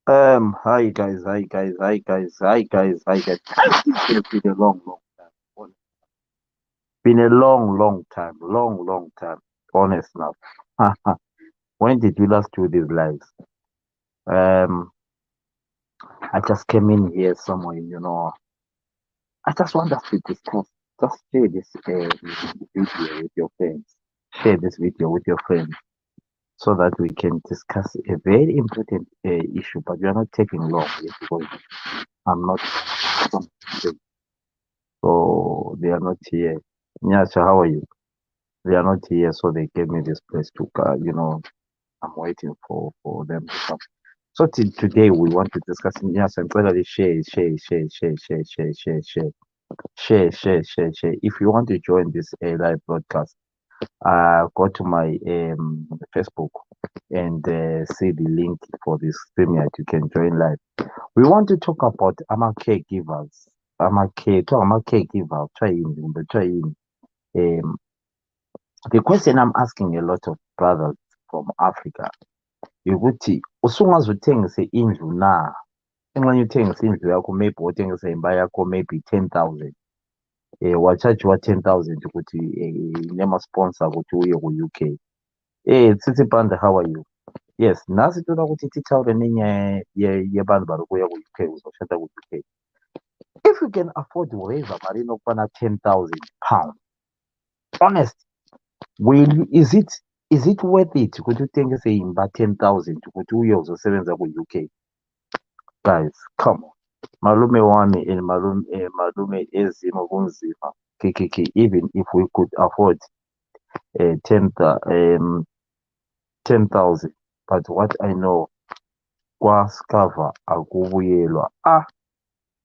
Hi guys. It's been a long time. Been a long time, long time. Honest now. When did we last do these lives? Um, I just came in here somewhere. I just want us to discuss. Just share this video with your friends. Share this video with your friends so that we can discuss a very important issue. But we are not taking long here because I'm not. So they are not here. Nyasha, how are you? They are not here, so they gave me this place to. I'm waiting for them to come. So today we want to discuss Nyasha and brotherly share. If you want to join this live broadcast, go to my Facebook and see the link for this stream. You can join live. We want to talk about our caregivers. Our caregivers. Try in. Um, the question I'm asking a lot of brothers from Africa ukuthi usungazuthengisa indlu na? Enxenye uthengisa indlu yakho maybe wothengisa imba yakho maybe 10,000 wachajiwa 10,000 ukuthi nema-sponsor ukuthi uye ku-UK. Tsitsi Panda, how are you? Yes, nasi tinoda kuti titaure nenyaya yevanhu vari kuuya ku-UK kuzoshanda ku-UK. If you can afford kurevha mari inokwana 10,000 pounds, honest, is it worth it kuti utengese imba 10,000 kuti uye uzosebenza ku-UK? Guys, come on. Malume wami and malume ezimo kunzima. Even if we could afford 10,000, but what I know, kwaScover akubuyelwa.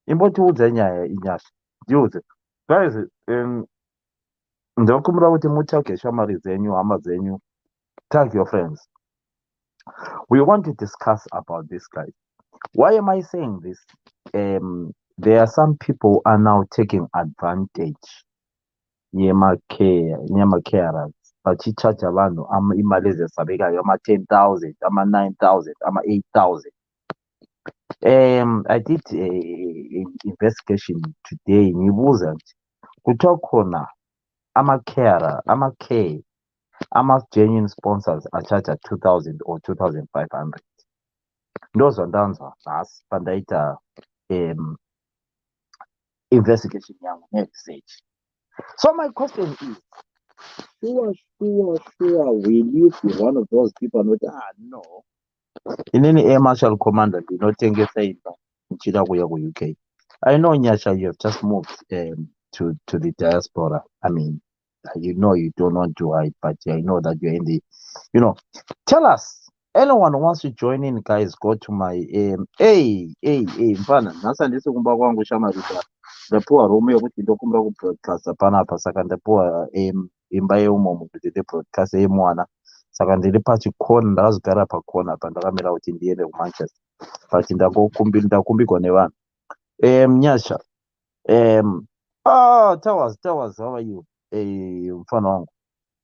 Imbotiudze nyaya inyasha. Ndiudze. Guys, ndokumbira kuti mutsvage shamwari dzenyu, hama dzenyu, tag your friends. We want to discuss about this, guys. Why am I saying this? There are some people are now taking advantage yema-carers bachichaja vanhu imali ezesabekayo ama-10,000, ama-9,000, ama-8,000. I did investigation today ngibuza nje kuthiwa khona ama-care ama-genuine sponsors acharge 2,000 or 2,500. Ndozwa ndanzwa nhasi pandaita investigation yangu ne-research. So my question is, sure, will you be one of those people not? No. Inini Air Marshal Commander ndinotengesa imba ndichida kuya ku-UK. I know Nyasha, you have just moved to the diaspora. I mean, you don't want to hide, but I know that you're in the, tell us. Anyone who wants to join in, guys, go to my mfana nhasi ndisi kumba kwangu shamarita ndapuwa room yokuti ndokumbira kubroadcasta panapa saka ndapuwa imba yeumomo kuti ndibroadcast yemwana saka ndiri pachikona ndakazogara pakona apa ndakamira kuti ndiende kumanchester but ndakumbigwa nevanhu. Nyasha, towers, how are you? Mfana wangu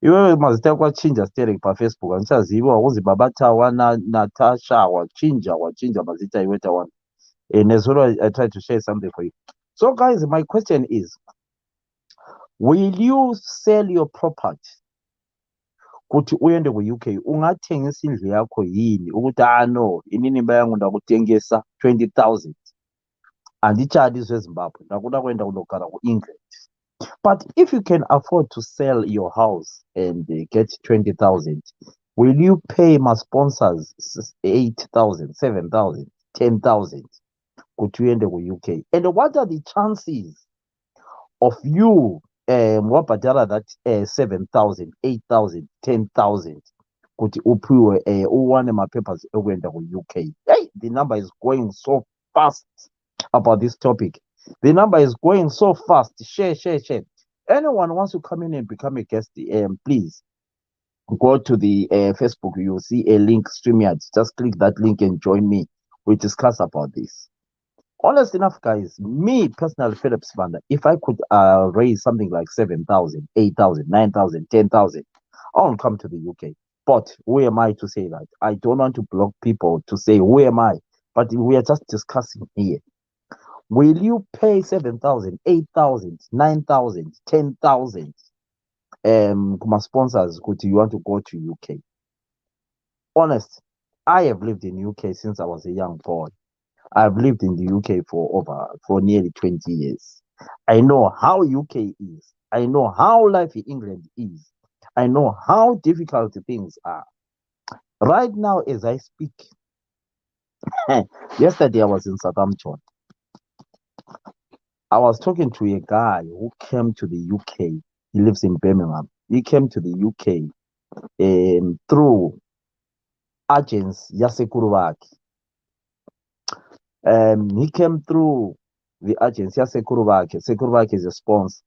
iwewe mazita yako achinja sterling pafacebook handichazivi wakuzi baba tawa natasha wachinja mazita iwe tawana. Nezuro I tried to share something for you. So guys, my question is, will you sell your property kuti uende ku-UK? Ungathengisa indlu yakho yini ukuthi no, inini imba yangu ndakutengesa 20,000 handichadi zvezimbabwe ndakuda kuenda kundogara kuengland. But if you can afford to sell your house and get 20,000, will you pay my sponsors 8,000, 7,000, 10,000 kuti uende ku-UK? And what are the chances of you wabhadhara that 7,000, 8,000, 10,000 kuti upiwe uwane mapapers ekuenda ku-UK? Hey, the number is going so fast about this topic. The number is going so fast. Share. Anyone wants to come in and become a guest, please go to the Facebook. You'll see a link, StreamYard. Just click that link and join me. We discuss about this. Honest enough, guys, me personally, Phillips Vanda, if I could raise something like 7,000, 8,000, 9,000, 10,000, I won't come to the UK. But who am I to say that? I don't want to block people to say, who am I? but we are just discussing here. Will you pay 7,000, 8,000, 9,000, 10,000 kuma sponsors kuti you want to go to UK? Honest, I have lived in UK since I was a young boy. I've lived in the UK for nearly 20 years. I know how UK is. I know how life in England is. I know how difficult things are. Right now, as I speak, yesterday I was in Southampton. I was talking to a guy who came to the UK. He lives in Birmingham. He came to the UK through agents yasekurubaki. He came through the agents yasekurubaki. Sekurubaki is a sponsor.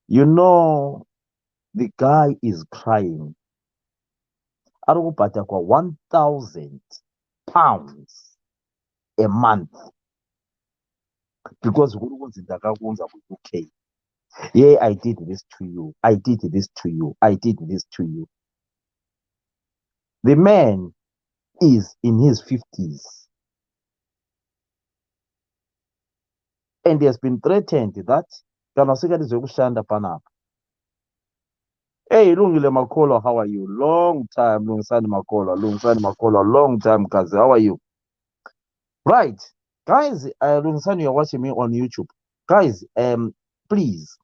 You know, the guy is crying. Arikubhadha kwa 1,000 pounds a month because kuri kunzi ndakakuunza ku-UK. Yeah, I did this to you. I did this to you. I did this to you. The man is in his 50s. And he has been threatened that kana usikalizwe kushanda panapa. Hey, Lungile Makolo, how are you? Long time, Lungisani Makolo, long time, Kazi. How are you? Right. Guys, Lungisani, you're watching me on YouTube. Guys, please,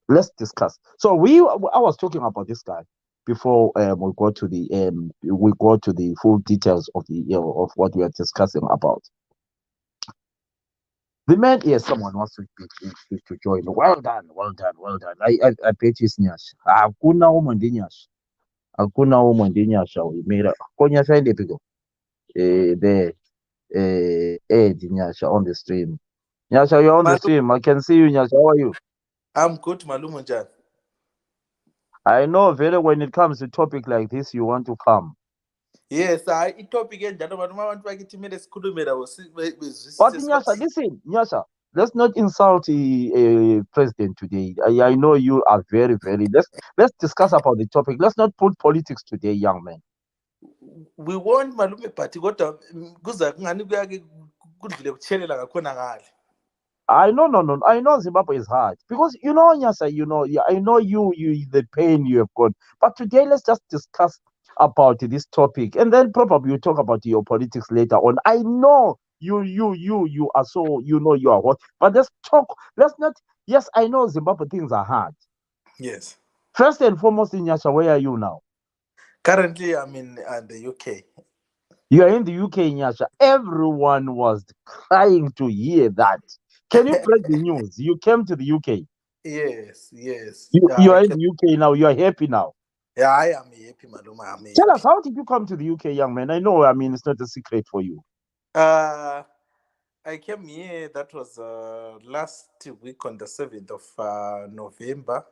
let's discuss. So I was talking about this guy before we go to the full details of of what we are discussing about. The man here, someone wants to join. Well done. I bet you Nyasha. Hakuna woman Nyasha. Hakuna woman Nyasha. We made a Nyasha in the pigo. Nyasha on the stream. Nyasha, you're on the stream. I can see you, Nyasha. How are you? I'm good, Malumunjan. I know very when it comes to topic like this, you want to come. Yes, topic enjalo bantu abantu bakithi sikhulumela But Nyasha, listen, Nyasha, let's not insult the president today. I know you are very. Let's discuss about the topic. Let's not put politics today, young man. We want malume party kodwa kuza kungani kuyake kudlule kuthelela ngakhona ngale. I know. I know Zimbabwe is hard because you know, Nyasa, I know you the pain you have got. But today, let's just discuss about this topic, and then probably we'll talk about your politics later on. I know you are so you are what, but let's talk. Let's not. Yes, I know Zimbabwe things are hard. Yes. First and foremost, Nyasha, where are you now? Currently, I'm in the UK. You are in the UK, Nyasha. Everyone was crying to hear that. Can you break the news? You came to the UK. Yes. You are in the UK now. You are happy now. Yeah, I am happy, Maluma. I'm happy. Tell us, how did you come to the UK, young man? I know, it's not a secret for you. I came here, that was last week on the 7th of November.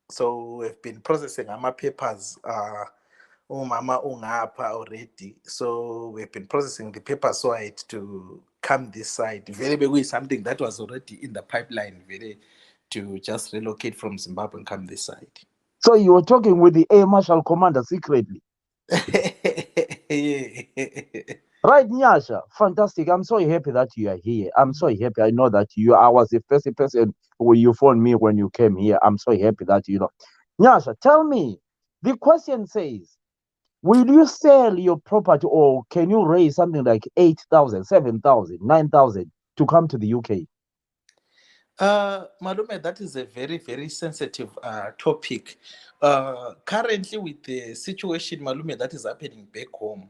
So we've been processing my papers. Mama ungapha already. So we've been processing the papers, so I had to come this side. Very big something that was already in the pipeline, very to just relocate from Zimbabwe and come this side. So you were talking with the Air Marshal Commander secretly? Yeah. Right, Nyasha. Fantastic. I'm so happy that you are here. I'm so happy. I know that I was the first person who you phoned me when you came here. I'm so happy that Nyasha, tell me, the question says, will you sell your property or can you raise something like 8,000, 7,000, 9,000 to come to the UK? Malume, that is a very, very sensitive topic. Currently, with the situation, Malume, that is happening back home,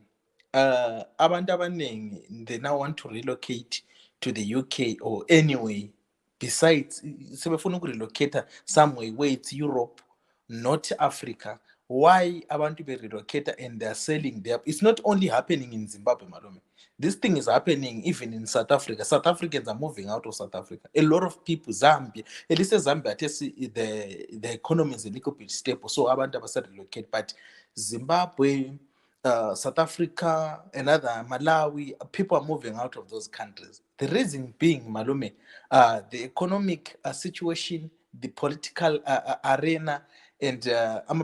abantu abaningi, they now want to relocate to the UK or anyway. Besides, sebefuna ukurelocate somewhere where it's Europe, not Africa. Why abantu be relocate and they are selling their? It's not only happening in Zimbabwe, Malume. This thing is happening even in South Africa. South Africans are moving out of South Africa. A lot of people, Zambia, at least Zambia, the economy is a little bit stable, so abantu abasa relocate. But Zimbabwe, South Africa, and other Malawi, people are moving out of those countries. The reason being, Malume, the economic situation, the political arena, and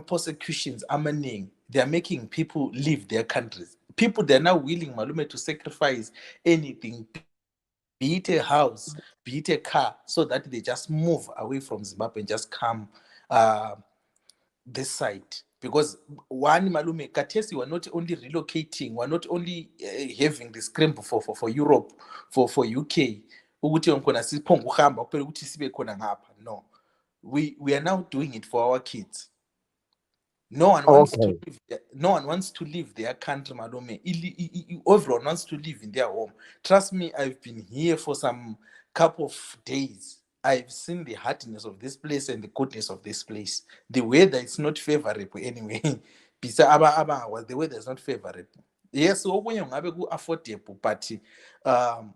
persecutions are they are making people leave their countries. people, they're now willing, Malume, to sacrifice anything, be it a house, be it a car, so that they just move away from Zimbabwe and just come uh, this side. Because one, Malume, Katesi were not only relocating, were not only having the scramble for Europe, for UK. Ukuthi ngkhona siphonga ukuhamba kuphela ukuthi sibe khona ngapha. No, we are now doing it for our kids. No one wants to Okay. live there. No one wants to leave their country, Malume. Everyone wants to live in their home. Trust me, I've been here for some couple of days. I've seen the hardness of this place and the goodness of this place. The weather is not favorable anyway. The weather is not favorable. Yes, okunye ngabe ku-affordable, but um,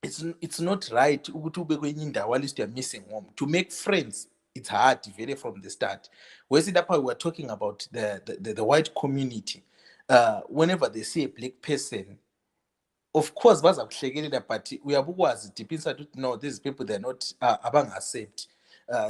it's not right ukuthi ube kwenye indawo at least you're missing home. To make friends, it's hard very from the start. Whereas we were talking about the white community. Whenever they see a black person, of course bazakuhlekelela, but uyabukwazi deep inside ukuthi no, these people, they're not abang-accept.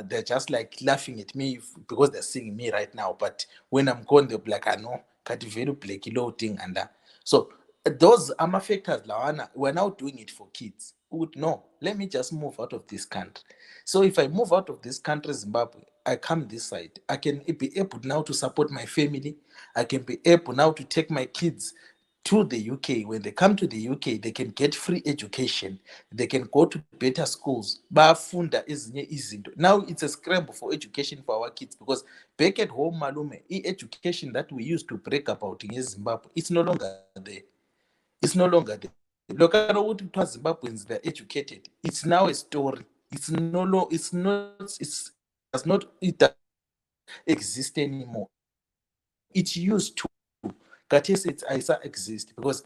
They're just like laughing at me because they're seeing me right now, but when I'm gone, they'll be like, I know kati vele black thing and that. So those factors lawana, we're now doing it for kids who would know, let me just move out of this country. So if I move out of this country, Zimbabwe, I come this side, I can be able now to support my family. I can be able now to take my kids to the UK. When they come to the UK, they can get free education. They can go to better schools. Bafunda ezinye izinto. Now it's a scramble for education for our kids, because back at home, Malume, education that we used to break about in Zimbabwe, it's no longer there. It's no longer there. Look at what Zimbabweans, they're educated. It's now a story. It's no lo- it's not it does not exist anymore. It used to. Kathesi it's isa exist, because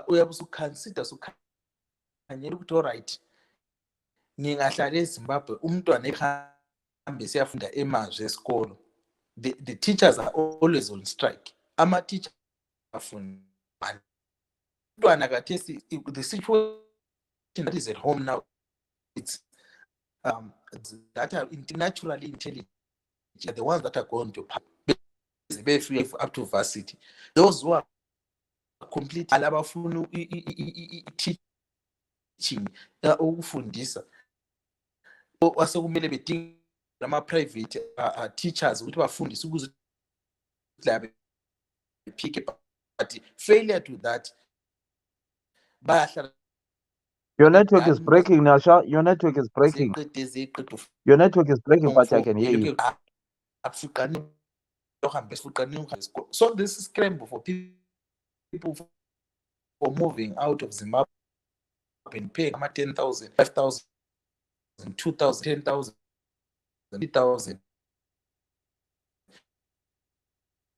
uyabe usuconsider sukhangela ukuthi alright, ngingahlala eZimbabwe, umntwana ehambe siyafunda emazwe esikolo. The teachers are always on strike. Ama-teacher afundi. Umntwana kathesi, the situation that is at home now, it's that are naturally intelligent, the ones that are going to up to varsity. Those who are complete alabafuna teaching ukufundisa, wasekumele bedinga ama-private teachers ukuthi bafundise ukuze bephike, but failure to that, bayahlala. Your network is breaking, Nyasha. Your network is breaking. Your network is breaking, but I can hear you. So this is scramble for people for moving out of Zimbabwe and paying 10,000, 5,000, 2,000, 10,000, 3,000.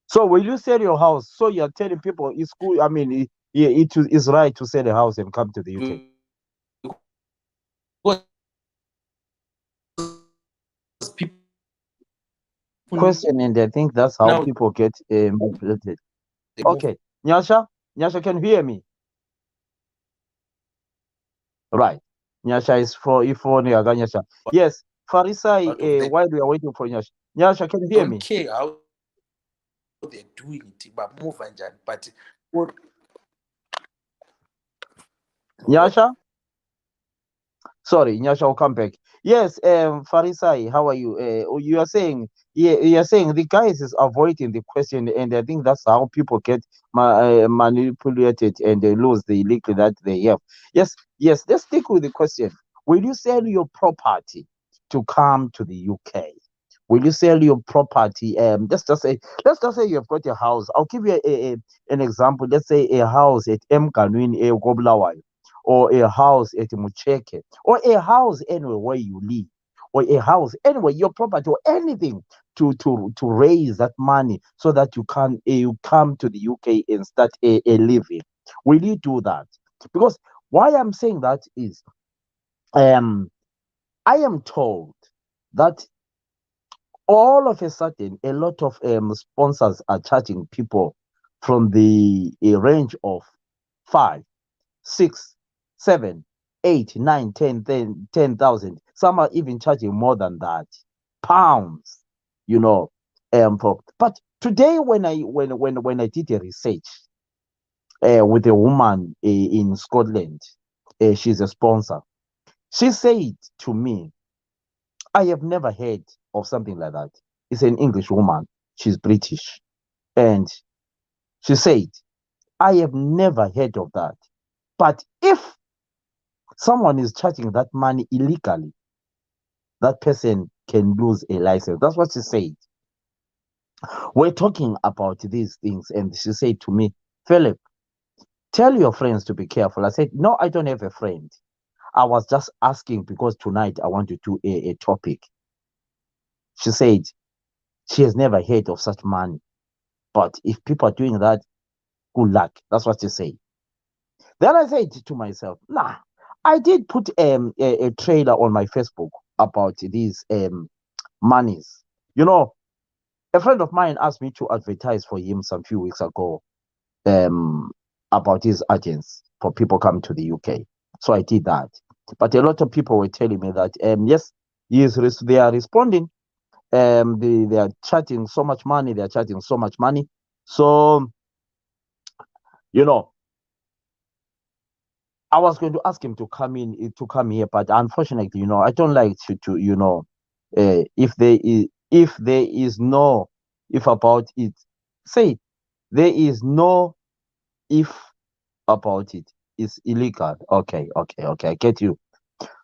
So will you sell your house? So you're telling people it's cool. I mean, it is right to sell a house and come to the UK. Question, and I think that's how Now, people get manipulated. Okay, Nyasha, can you hear me? Right, Nyasha is for Nyasha. Yes, Farisai. While we are waiting for Nyasha, can you hear me? Don't care how they're doing it, but move and but Nyasha. Sorry, Nyasha will come back. Yes, Farisai, how are you? You are saying, you are saying the guys is avoiding the question, and I think that's how people get manipulated and they lose the liquid that they have. Yes, let's stick with the question. Will you sell your property to come to the UK? Will you sell your property? Let's just say you've got a house. I'll give you an example. Let's say a house at Mkanwin, Goblawayo, or a house at Mucheke, or a house anywhere where you live, or a house anywhere, your property, or anything to raise that money so that you can you come to the UK and start a living. Will you do that? Because why I'm saying that is, I am told that all of a sudden a lot of sponsors are charging people from the range of 5, 6, 7, 8, 9, 10,000. Some are even charging more than that, pounds, for. But today when I did a research, with a woman in Scotland. She's a sponsor. She said to me, I have never heard of something like that. It's an English woman. She's British. And she said, I have never heard of that. But if someone is charging that money illegally, that person can lose a license. That's what she said. We're talking about these things. And she said to me, Philip, tell your friends to be careful. I said, no, I don't have a friend. I was just asking because tonight I want to do a topic. She said she has never heard of such money. But if people are doing that, good luck. That's what she said. Then I said to myself, nah, I did put a trailer on my Facebook about these monies. You know, a friend of mine asked me to advertise for him some few weeks ago about his agents for people coming to the UK. So I did that. But a lot of people were telling me that yes, they are responding. They are charging so much money. They are charging so much money. So, you know, I was going to ask him to come to come here, but unfortunately, you know, I don't like to you know, if there is no if about it, say there is no if about it. It's illegal. Okay, I get you.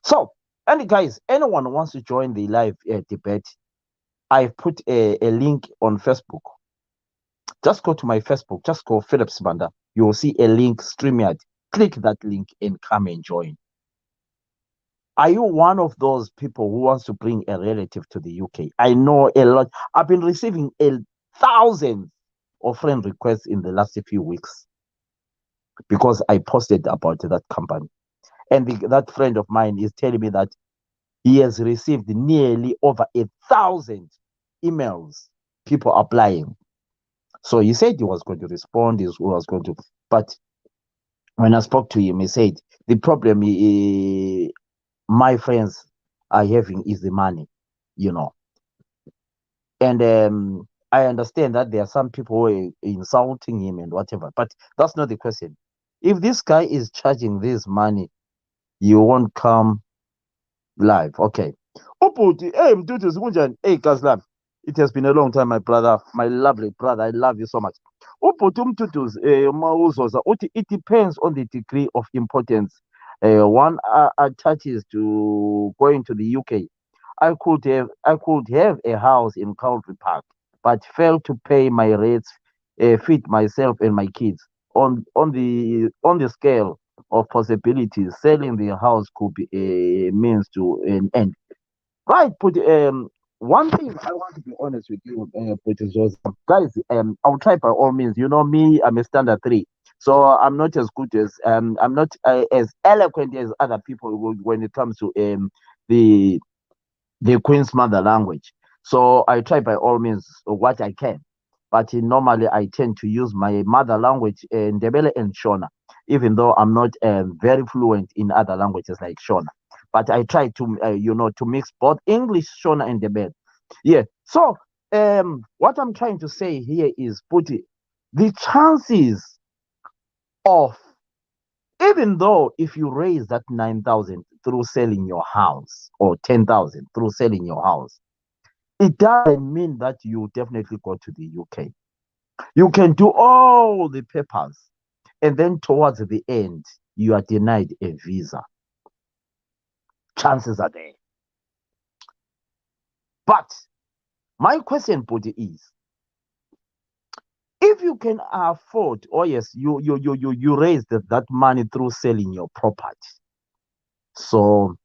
So, guys, anyone wants to join the live debate, I've put a link on Facebook. Just go to my Facebook. Just go Philip Sibanda. You will see a link, StreamYard. Click that link and come and join. Are you one of those people who wants to bring a relative to the UK? I know a lot. I've been receiving thousands of friend requests in the last few weeks because I posted about that company. And that friend of mine is telling me that he has received nearly over 1,000 emails, people applying. So he said he was going to respond, but when I spoke to him, he said the problem my friends are having is the money, you know. And I understand that there are some people who are insulting him and whatever, but that's not the question. If this guy is charging this money, you won't come live. Okay. Uputi, hey, Mtutu, Sikunjani? Hey, Kazlam. It has been a long time, my brother, my lovely brother. I love you so much. Uputi, Mtutu, Mawuzoza, it depends on the degree of importance one attaches to going to the UK. I could have a house in Country Park, but failed to pay my rates, feed myself and my kids. On the scale of possibilities, selling the house could be a means to an end. Right, but one thing I want to be honest with you, guys, I'll try by all means. You know me, I'm a standard three, so I'm not as good as I'm not as eloquent as other people when it comes to the Queen's mother language. So I try by all means what I can. But normally I tend to use my mother language, Ndebele and Shona, even though I'm not very fluent in other languages like Shona. But I try to, to mix both English, Shona, and Ndebele. Yeah. So what I'm trying to say here is, Puti, the chances of, even though if you raise that 9,000 through selling your house or 10,000 through selling your house, it doesn't mean that you definitely go to the UK. You can do all the papers, and then towards the end, you are denied a visa. Chances are there. But my question, Pudi, is if you can afford, oh yes, you raised that money through selling your property. So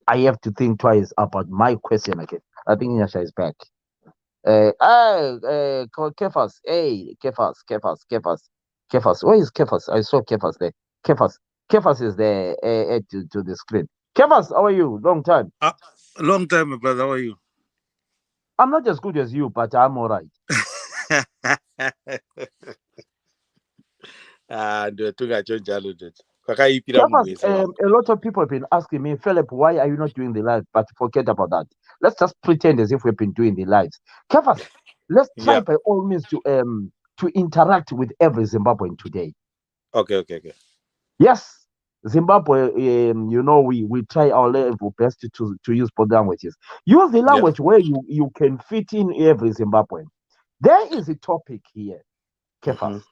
I have to think twice about my question again. I think Nyasha is back. Kefas. Hey, Kefas. Where is Kefas? I saw Kefas there. Kefas is there to the screen. Kefas, how are you? Long time. Long time, my brother. How are you? I'm not as good as you, but I'm all right. Kefas, a lot of people have been asking me, Philip, why are you not doing the live? But forget about that. Let's just pretend as if we've been doing the lives. Kefas, let's try by all means to interact with every Zimbabwean today. Okay. Yes, Zimbabwe, we try our level best to use both languages. Use the Yeah. language where you can fit in every Zimbabwean. There is a topic here, Kefas.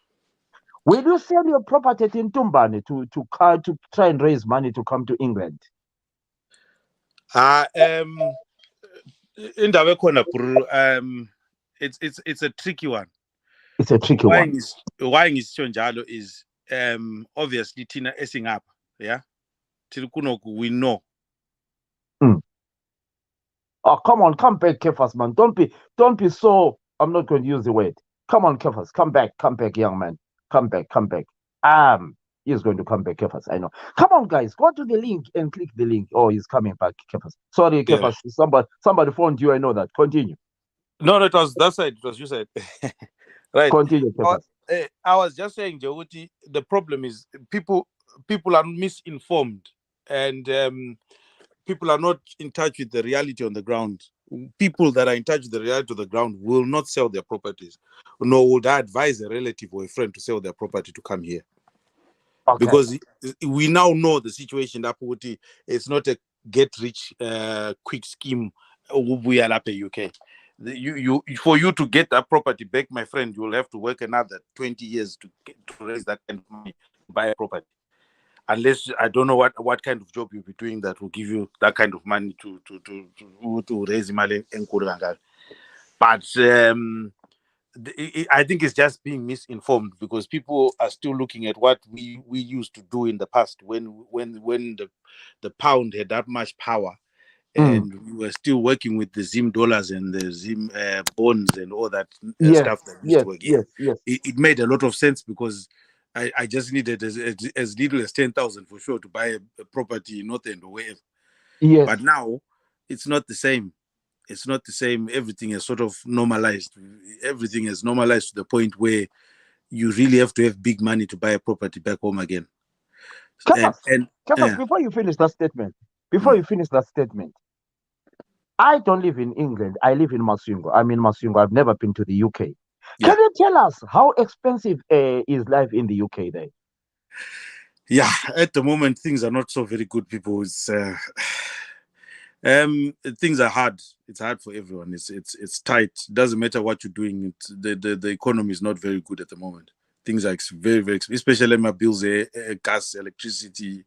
Will you sell your property in Tumbani to try and raise money to come to England? Indaba ekhona bro, it's a tricky one. It's a tricky Why one. ngisitsho njalo is obviously thina esingapha, yeah, till kunoku we know. Oh, come on, come back, Kefas, man. Don't be so. I'm not going to use the word. Come on, Kefas, come back, young man. Come back. He's going to come back, Kefas. I know. Come on, guys, go to the link and click the link. Oh, he's coming back, Kefas. Sorry, Kefas. Yeah. Somebody phoned you. I know that. Continue. No, it was that side. It was you said. Right. Continue, Kefas. I was just saying, Jawuti, the problem is people are misinformed, and people are not in touch with the reality on the ground. People that are in touch with the reality on the ground will not sell their properties, nor would I advise a relative or a friend to sell their property to come here. Okay. Because we now know the situation that it's not a get rich quick scheme. We are up in UK. For you to get that property back, my friend, you will have to work another 20 years to raise that kind of money to buy a property. Unless I don't know what kind of job you'll be doing that will give you that kind of money to raise money in Kuranga. But I think it's just being misinformed because people are still looking at what we used to do in the past when the pound had that much power. And we were still working with the Zim dollars and the Zim bonds and all that stuff that used to work. Yes. It made a lot of sense because I just needed as little as 10,000 for sure to buy a property in North End or wherever. Yes. But now it's not the same. It's not the same. Everything is sort of normalized. Everything is normalized to the point where you really have to have big money to buy a property back home again. Kefas, before you finish that statement, I don't live in England. I live in Masungo. I'm in Masungo. I've never been to the UK. Can you tell us how expensive is life in the UK there? Yeah, at the moment things are not so very good, people. It's things are hard. It's hard for everyone. It's tight. It doesn't matter what you're doing. The economy is not very good at the moment. Things are very, very expensive, especially my bills, gas, electricity,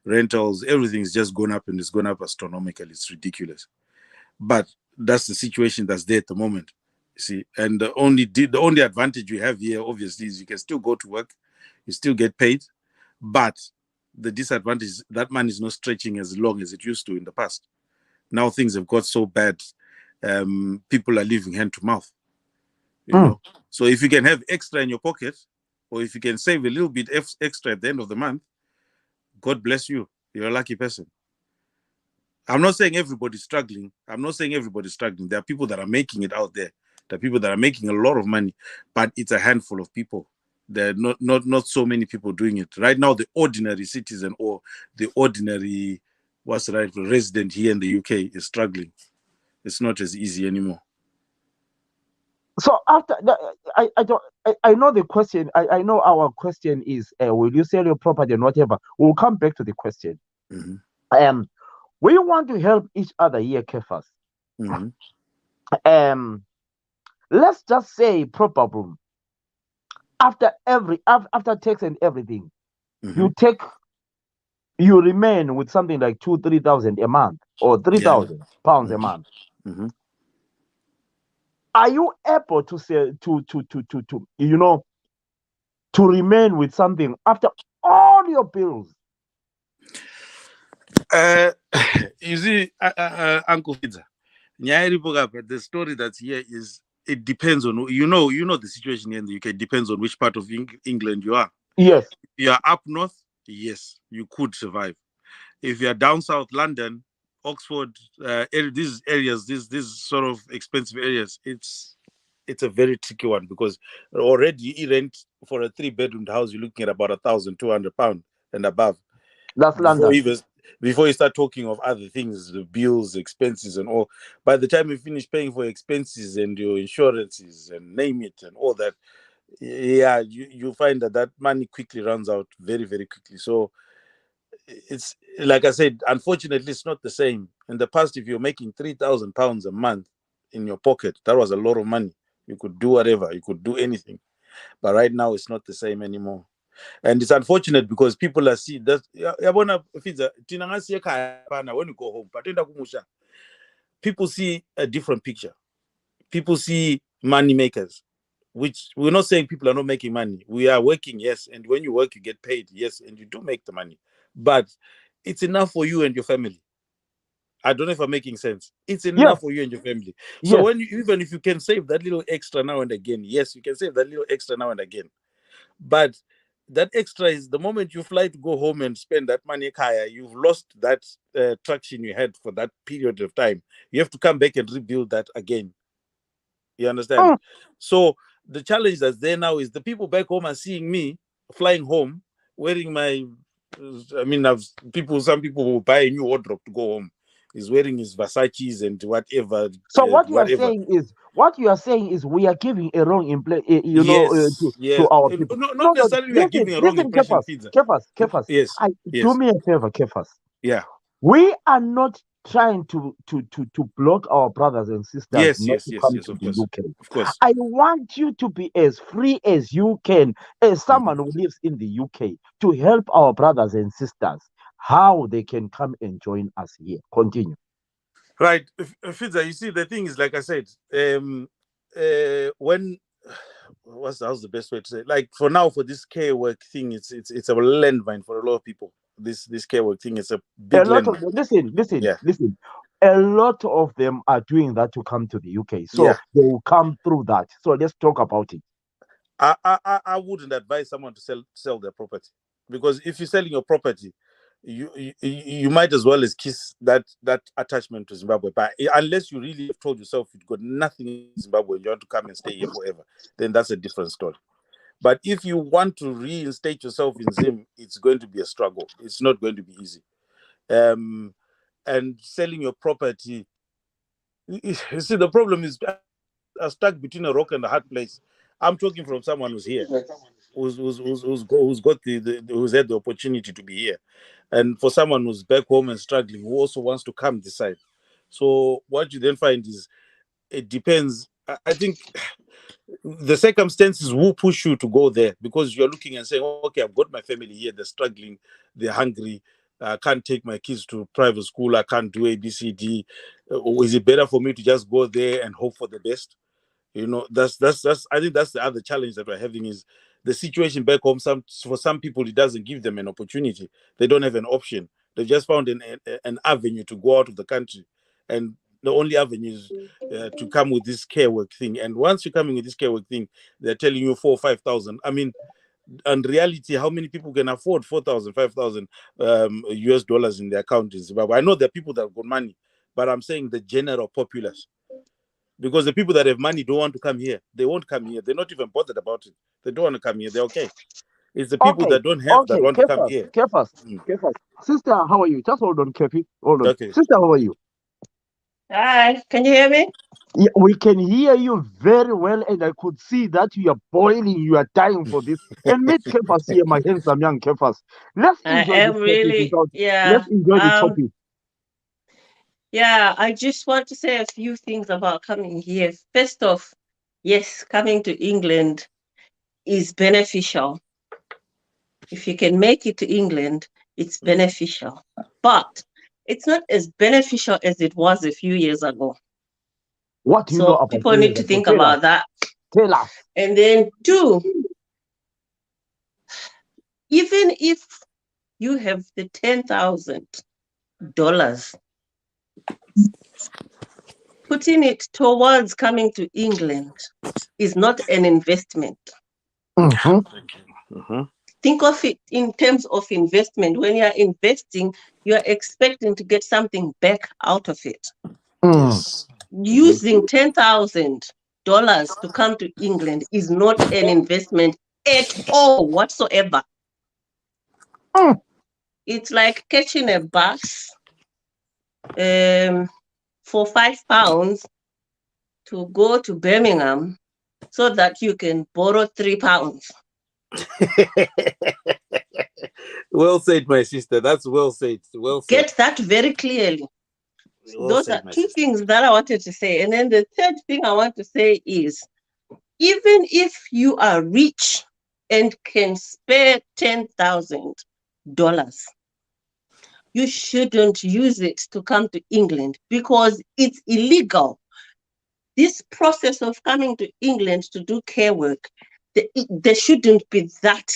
rentals, everything's just gone up, and it's gone up astronomically. It's ridiculous. But that's the situation that's there at the moment. You see, and the only advantage we have here, obviously, is you can still go to work, you still get paid, but the disadvantage is that money is not stretching as long as it used to in the past. Now things have got so bad, people are living hand to mouth. You know, so if you can have extra in your pocket, or if you can save a little bit extra at the end of the month, God bless you. You're a lucky person. I'm not saying everybody's struggling. There are people that are making it out there. There are people that are making a lot of money, but it's a handful of people. There are not so many people doing it. Right now, the ordinary citizen or the ordinary resident here in the UK is struggling. It's not as easy anymore. So after I know the question. I know our question is, will you sell your property and whatever? We'll come back to the question. We want to help each other here, Kefas. Let's just say probably after tax and everything, you remain with something like 2,000-3,000 a month or 3,000 pounds a month. Are you able to say to remain with something after all your bills? You see, Uncle Fidza, the story that's here is it depends on the situation here in the UK. It depends on which part of England you are. Yes. If you are up north, yes, you could survive. If you are down south, London, Oxford, these areas, these sort of expensive areas, it's a very tricky one because already you rent for a 3-bedroom house, you're looking at about £1,200 and above. That's London. Before you start talking of other things, the bills, expenses, and all, by the time you finish paying for expenses and your insurances and name it and all that, yeah, you find that money quickly runs out very, very quickly. So it's like I said, unfortunately, it's not the same. In the past, if you're making £3,000 a month in your pocket, that was a lot of money. You could do whatever, you could do anything. But right now, it's not the same anymore. And it's unfortunate because people are seeing that. When you go home, but people see a different picture. People see money makers, which we're not saying people are not making money. We are working, yes. And when you work, you get paid, yes. And you do make the money. But it's enough for you and your family. I don't know if I'm making sense. It's Yes, enough for you and your family. So yes. when you, even if you can save that little extra now and again, yes, you can save that little extra now and again. But that extra is the moment you fly to go home and spend that money, Kaya, you've lost that traction you had for that period of time. You have to come back and rebuild that again. You understand? Mm. So the challenge that's there now is the people back home are seeing me flying home wearing my. I mean, some people will buy a new wardrobe to go home. He's wearing his Versace's and whatever, So whatever. what you are saying is we are giving a wrong Yes, to yes. our people. No, not No, no, necessarily we are listen, giving a wrong listen, impression, Kefas, Pizza. Kefas. Yes, Do yes, me a favor, Kefas. yeah, We are not trying to block our brothers and sisters yes, not yes, to yes, come yes. to Of the course, UK. of course. I want you to be as free as you can, as someone Mhm. who lives in the UK, to help our brothers and sisters how they can come and join us here. Continue. Right, Fidza, you see, the thing is, like I said, when how's the best way to say it? Like for now, for this care work thing, it's a landmine for a lot of people. This care work thing is a A big lot of landmine. them, Yeah, listen. A lot of them are doing that to come to the UK, so yeah. they will come through that. So let's talk about it. I wouldn't advise someone to sell their property, because if you're selling your property, you might as well as kiss that attachment to Zimbabwe. But unless you really have told yourself you've got nothing in Zimbabwe, you want to come and stay here forever, then that's a different story. But if you want to reinstate yourself in Zim, it's going to be a struggle. It's not going to be easy. And selling your property, you see, the problem is I'm stuck between a rock and a hard place. I'm talking from someone who's here, who's got who's had the opportunity to be here, and for someone who's back home and struggling, who also wants to come this side. So what you then find is it depends. I think the circumstances will push you to go there, because you're looking and saying, okay, I've got my family here, they're struggling, they're hungry. I can't take my kids to private school. I can't do ABCD. Or is it better for me to just go there and hope for the best? That's I think that's the other challenge that we're having, is the situation back home. For some people, it doesn't give them an opportunity. They don't have an option. They've just found an avenue to go out of the country, and the only avenue is to come with this care work thing. And once you're coming with this care work thing, they're telling you 4 or 5,000. I mean, in reality, how many people can afford 4,000, 5,000 US dollars in their account in Zimbabwe? I know there are people that have got money, but I'm saying the general populace, because the people that have money don't want to come here. They won't come here. They're not even bothered about it. They don't want to come here. They're okay. It's the people Okay, that don't have that want to come here. Kefas. Mm. Sister, how are you? Just hold on, Kefi. Hold on. Okay. Sister, how are you? Hi, can you hear me? Yeah, we can hear you very well, and I could see that you are boiling, you are dying for this. And meet Kefas here, my handsome young Kefas. Let's I enjoy this am topic really, without. yeah. Let's enjoy the topic. Yeah, I just want to say a few things about coming here. First off, yes, coming to England is beneficial. If you can make it to England, it's beneficial. But it's not as beneficial as it was a few years ago. What do you know So about people few need years to ago? think Tell about us. that. Tell us. And then two, even if you have the $10,000, putting it towards coming to England is not an investment. Mhm. Think of it in terms of investment. When you're investing, you're expecting to get something back out of it. Yes. Using $10,000 to come to England is not an investment at all whatsoever. Mm. It's like catching a bus for £5 to go to Birmingham, so that you can borrow £3. Well said, my sister. That's well said. Well said. Get that very clearly. Well Those said, are my two sister. things that I wanted to say. And then the third thing I want to say is, even if you are rich and can spare $10,000, you shouldn't use it to come to England because it's illegal. This process of coming to England to do care work, there shouldn't be that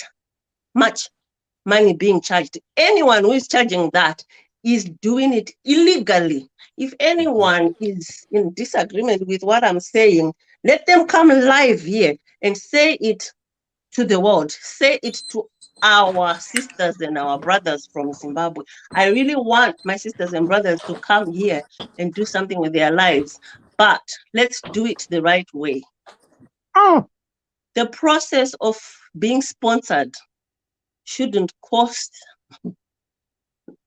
much money being charged. Anyone who is charging that is doing it illegally. If anyone is in disagreement with what I'm saying, let them come live here and say it to the world. Say it to our sisters and our brothers from Zimbabwe. I really want my sisters and brothers to come here and do something with their lives, but let's do it the right way. The process of being sponsored shouldn't cost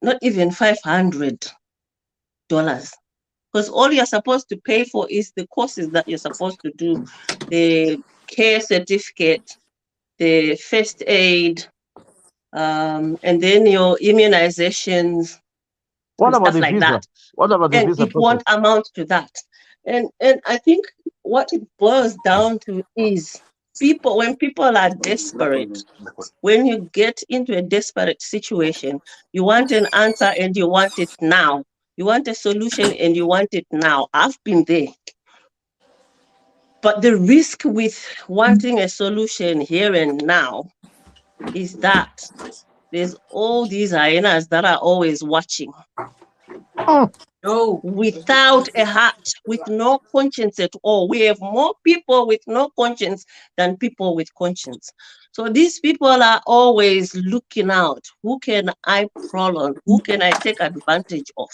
not even $500, because all you're supposed to pay for is the courses that you're supposed to do, the care certificate, the first aid, and then your immunizations, What and about stuff the like visa? that. What about the And visa it process? won't amount to that. And I think what it boils down to is when people are desperate, when you get into a desperate situation, you want an answer and you want it now. You want a solution and you want it now. I've been there. But the risk with wanting a solution here and now is that there's all these hyenas that are always watching. No. Without a heart, with no conscience at all. We have more people with no conscience than people with conscience. So these people are always looking out. Who can I prol on? Who can I take advantage of?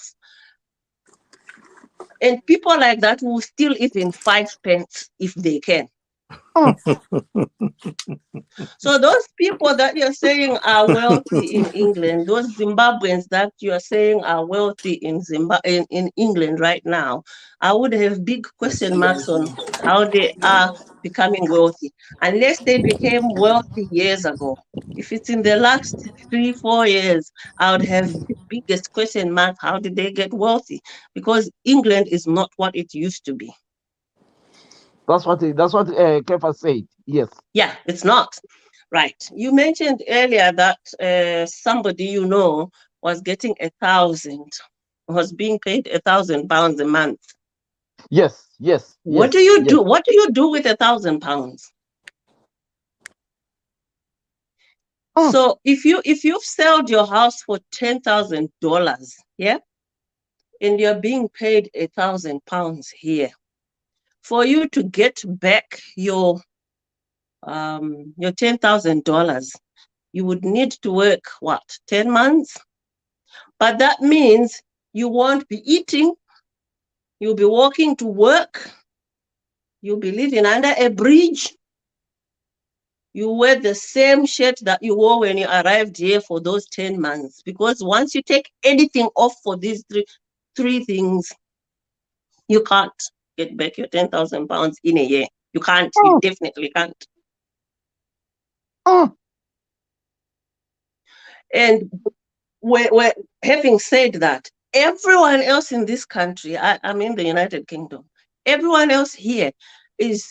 And people like that will steal even 5 pence if they can. So those people that you're saying are wealthy in England, those Zimbabweans that you're saying are wealthy in England right now, I would have big question marks on how they are becoming wealthy, unless they became wealthy years ago. If it's in the last 3-4 years, I would have the biggest question mark. How did they get wealthy? Because England is not what it used to be. That's what Kefa said. Yes. Yeah, it's not. Right. You mentioned earlier that somebody you know was getting was being paid £1,000 a month. Yes. What do you do? What do you do with £1,000? So if you've sold your house for $10,000, yeah, and you're being paid £1,000 here, for you to get back your $10,000, you would need to work, what, 10 months? But that means you won't be eating, you'll be walking to work, you'll be living under a bridge, you wear the same shirt that you wore when you arrived here for those 10 months. Because once you take anything off for these three things, you can't get back your £10,000 in a year. You can't, you definitely can't. And we're having said that, everyone else in this country, I'm in the United Kingdom, everyone else here is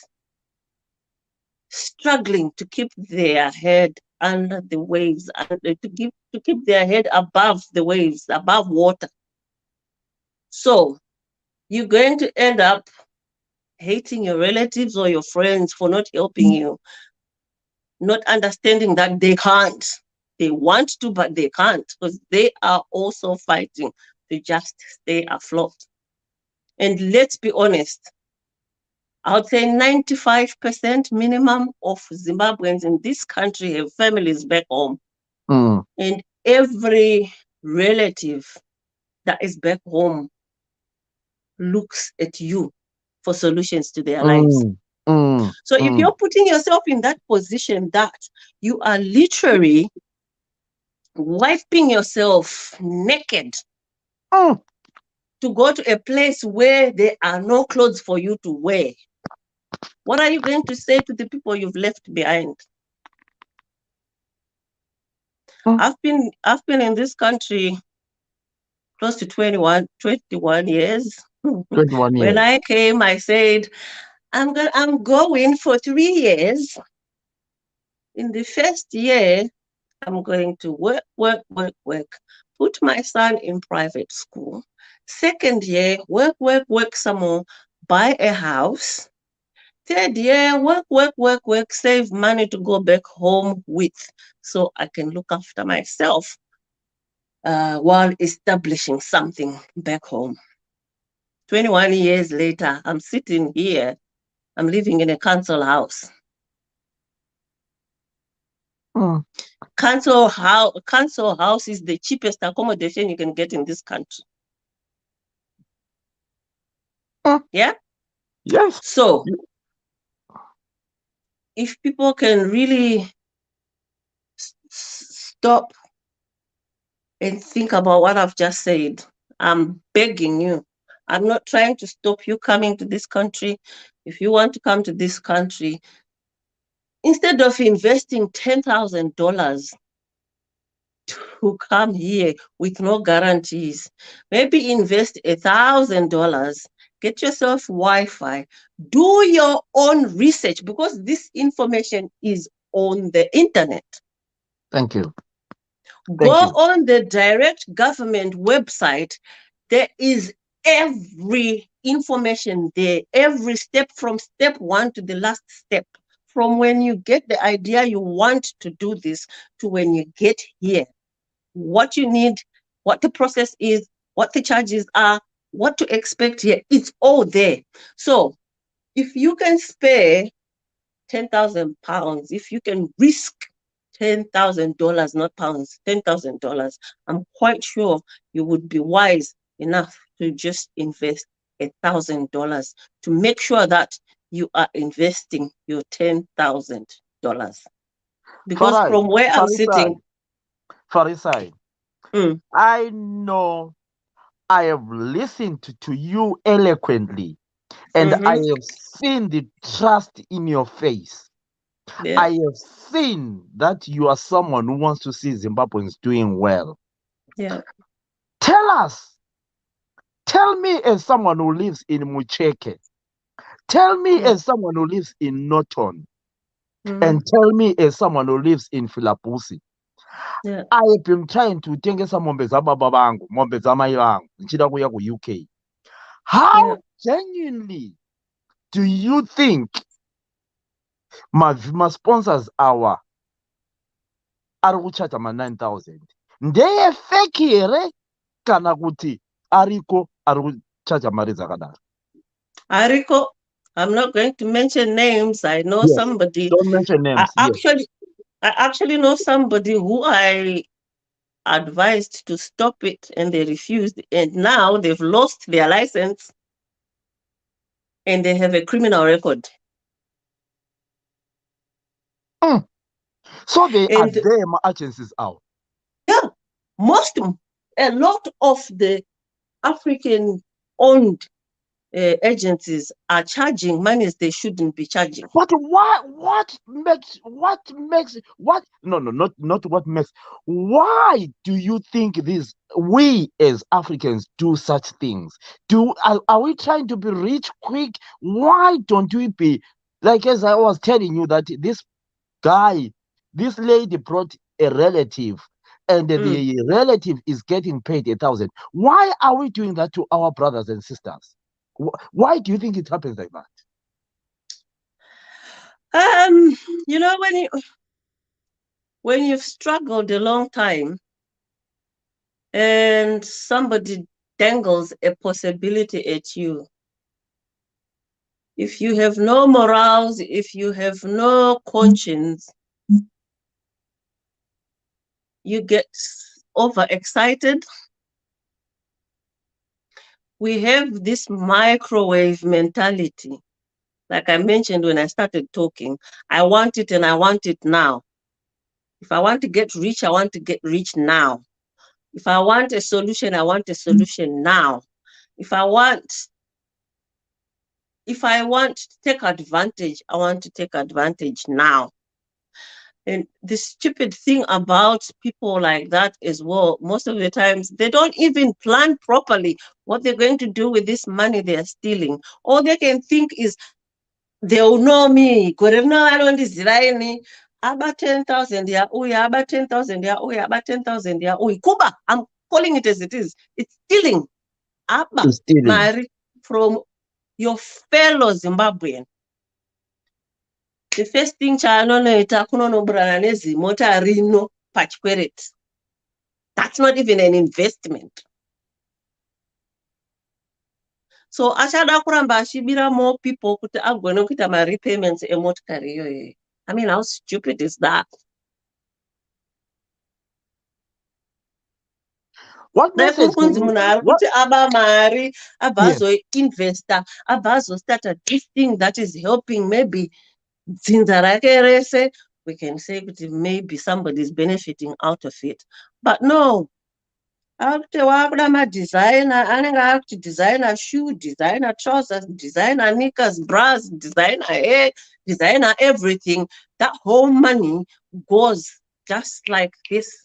struggling to keep their head under the waves, and to keep their head above the waves, above water. So you're going to end up hating your relatives or your friends for not helping you, not understanding that they can't. They want to, but they can't, because they are also fighting to just stay afloat. And let's be honest, I would say 95% minimum of Zimbabweans in this country have families back home. And every relative that is back home looks at you for solutions to their lives. So if you're putting yourself in that position that you are literally wiping yourself naked to go to a place where there are no clothes for you to wear, What are you going to say to the people you've left behind? Hmm. I've been in this country close to 21 years. 21 years. When I came, I said, I'm going for 3 years. In the first year, I'm going to work, put my son in private school. Second year, work some more, buy a house. Third year, work, save money to go back home with, so I can look after myself while establishing something back home. 21 years later, I'm sitting here. I'm living in a council house. Hmm. Council house is the cheapest accommodation you can get in this country. Yeah? Yes. So, if people can really stop and think about what I've just said, I'm begging you. I'm not trying to stop you coming to this country. If you want to come to this country, instead of investing $10,000 to come here with no guarantees, maybe invest $1,000, get yourself Wi-Fi, do your own research, because this information is on the internet. Thank you. Go on the direct government website. There is every information there, every step, from step 1 to the last step, from when you get the idea you want to do this to when you get here. What you need, what the process is, what the charges are, what to expect here, it's all there. So if you can spare £10,000, if you can risk $10,000, not pounds, $10,000, I'm quite sure you would be wise enough to just invest $1,000 to make sure that you are investing your $10,000. Because from where I'm sitting, Farisai, I know I have listened to you eloquently, and I have seen the trust in your face. Yeah. I have seen that you are someone who wants to see Zimbabweans doing well. Yeah. Tell me as someone who lives in Mucheke, tell me as someone who lives in Norton, and tell me as someone who lives in Filabusi. Yeah. I have been trying to tengesa mombe za baba bangu, mombe za mai vangu, nchida kuya ku UK. How genuinely do you think my sponsors are kuchacha ma 9,000? Ndeye fake here kana kuti ariko kuchacha mari dzakadaro? Ariko, I'm not going to mention names. I know somebody. Don't mention names. I actually know somebody who I advised to stop it and they refused, and now they've lost their license and they have a criminal record. So they are there, my agencies out. Yeah, a lot of the African owned agencies are charging monies they shouldn't be charging. But what makes not what makes, why do you think we as Africans do such things? Are we trying to be rich quick? Why don't we be like, as I was telling you, that this lady brought a relative, and the relative is getting paid 1,000. Why are we doing that to our brothers and sisters? Why do you think it happens like that? You know, when you've struggled a long time and somebody dangles a possibility at you, if you have no morals, if you have no conscience, you get overexcited. We have this microwave mentality. Like I mentioned when I started talking, I want it and I want it now. If I want to get rich, I want to get rich now. If I want a solution, I want a solution now. If I want if I want to take advantage, I want to take advantage now. And the stupid thing about people like that as well, most of the times, they don't even plan properly what they're going to do with this money they are stealing. All they can think is, they'll know me. Aba 10,000 ya uya, aba 10,000 ya uya, aba 10,000 ya uya. Kuba, I'm calling it as it is. It's stealing. Aba, It's stealing. Mari, from your fellow Zimbabwean. The first thing chaanonoita kunonomburana nezimota rino pachikwereti. That's not even an investment. So achada kuramba achibira more people kuti agone kuita ma-repayments emotikari iyoyo. I mean, how stupid is that? What message can Kunzi you, munhu ari what, kuti aba mari, abva yes. azoinvesta, abva azostata this thing that is helping maybe dzinza rake rese. We can say kuti maybe somebody is benefiting out of it. But no. Akuti wakuda ma-designer, anenge akuti designer shoe, designer trousers, designer knickers, bras, designer hair, designer everything. That whole money goes just like this.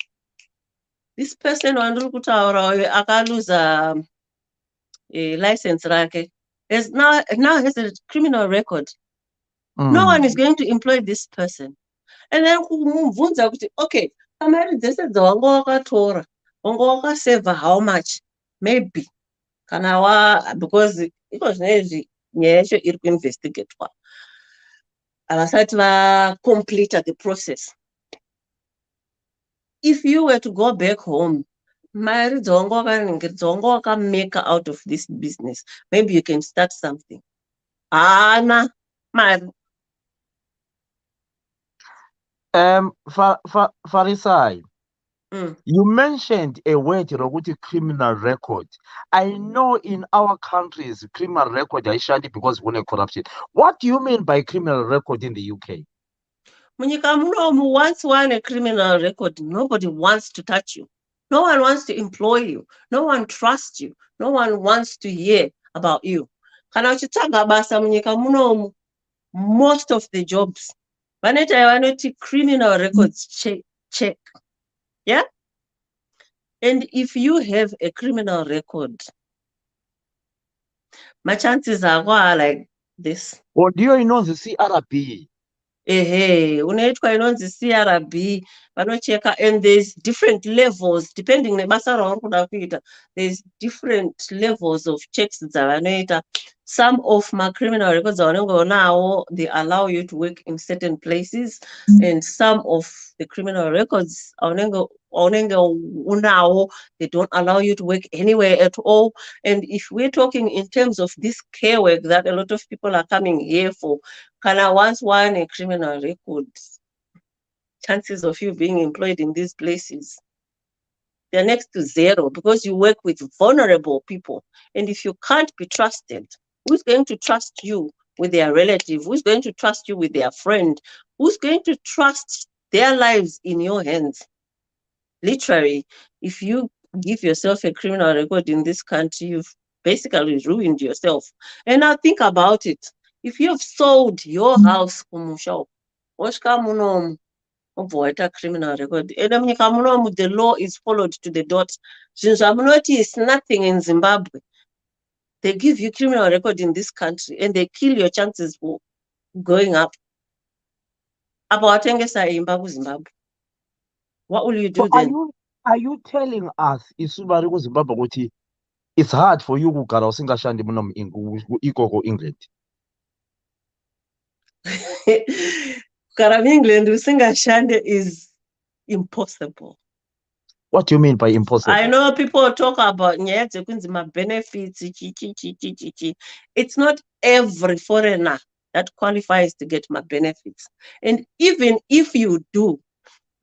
This person wandiri kutaura uyu akaluza license rake has now has a criminal record. No one is going to employ this person. And then kumubvunza kuti, okay, kamari dzese dzawanga wakatora, wanga wakaseva how much? Maybe. Because iko zvinezvi nyaya yacho iri kuinvestigatwa. Havasati vacomplete the process. If you were to go back home, mari dzawanga wakamake out of this business, maybe you can start something. Ana mari. Farisai, you mentioned a word rokuti criminal record. I know in our countries criminal record aishandi because kune corruption. What do you mean by criminal record in the UK? Munyika munomu, once one a criminal record, nobody wants to touch you. No one wants to employ you. No one trusts you. No one wants to hear about you. Kana uchitsvaga basa munyika munomu, most of the jobs vanoti criminal records check. Yeah? And if you have a criminal record, my chances are like this. Or do you know the CRB? Unoitwa inonzi CRB, vanocheka, and there's different levels depending nebasa rauri kuda kuita. There's different levels of checks dzavanoita. Some of my criminal records now they allow you to work in certain places, and some of the criminal records they don't allow you to work anywhere at all. And if we're talking in terms of this care work that a lot of people are coming here for, once one a criminal record, chances of you being employed in these places, they're next to zero, because you work with vulnerable people. And if you can't be trusted, who's going to trust you with their relative? Who's going to trust you with their friend? Who's going to trust their lives in your hands? Literally, if you give yourself a criminal record in this country, you've basically ruined yourself. And now think about it. If you've sold your house, the law is followed to the dot. Since it's nothing in Zimbabwe, they give you criminal record in this country and they kill your chances for going up. What will you do then? Are you telling us Zimbabwe it's hard for you to go to England? England is impossible. What do you mean by impossible? I know people talk about benefits. It's not every foreigner that qualifies to get my benefits. And even if you do,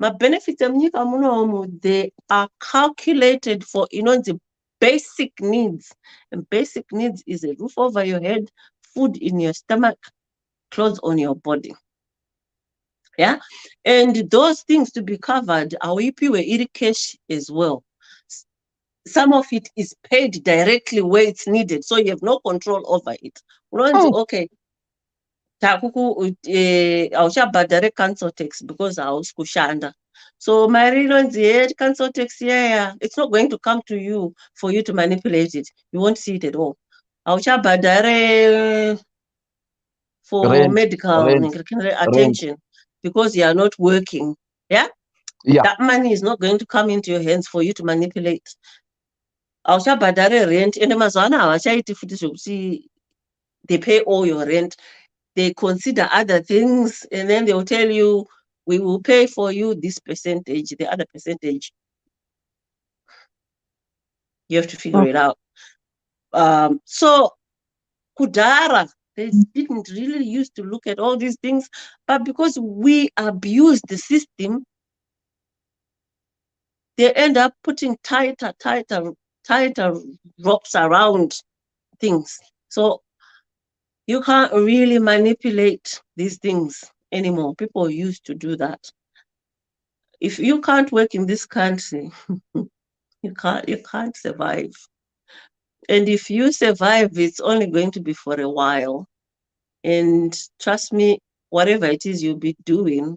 my benefits, they are calculated for the basic needs. And basic needs is a roof over your head, food in your stomach, clothes on your body. Yeah, and those things to be covered, our cash as well. Some of it is paid directly where it's needed, so you have no control over it. unonzi okay takuku auchabhadhare council tax because hausi kushanda. So mari inonzi council tax yeah, it's not going to come to you for you to manipulate it. You won't see it at all. Auchabhadhare for Rent, medical rent. attention because you are not working. Yeah, Yeah. that money is not going to come into your hands for you to manipulate. Auchabhadhare rent ende mazuva ano havachaiti futi zvokuti they pay all your rent. They consider other things and then they will tell you, we will pay for you this percentage, the other percentage. You have to figure it out. So Kudara, they didn't really used to look at all these things, but because we abuse the system, they end up putting tighter ropes around things. So you can't really manipulate these things anymore. People used to do that. If you can't work in this country, you can't survive. And if you survive, it's only going to be for a while. And trust me, whatever it is you'll be doing,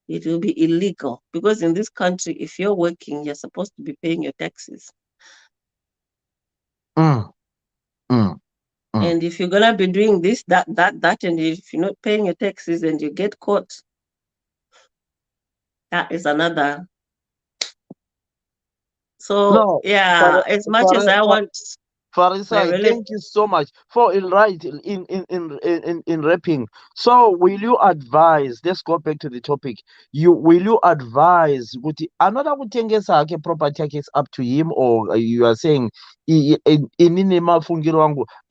it will be illegal. Because in this country, if you're working, you're supposed to be paying your taxes. And if you're gonna be doing this, that, and if you're not paying your taxes and you get caught, that is another. So No, yeah, as much as I want Farisai, thank you so much for in wrapping. So will you advise, let's go back to the topic. Will you advise another kutengesa ake property yake is up to him, or you are saying the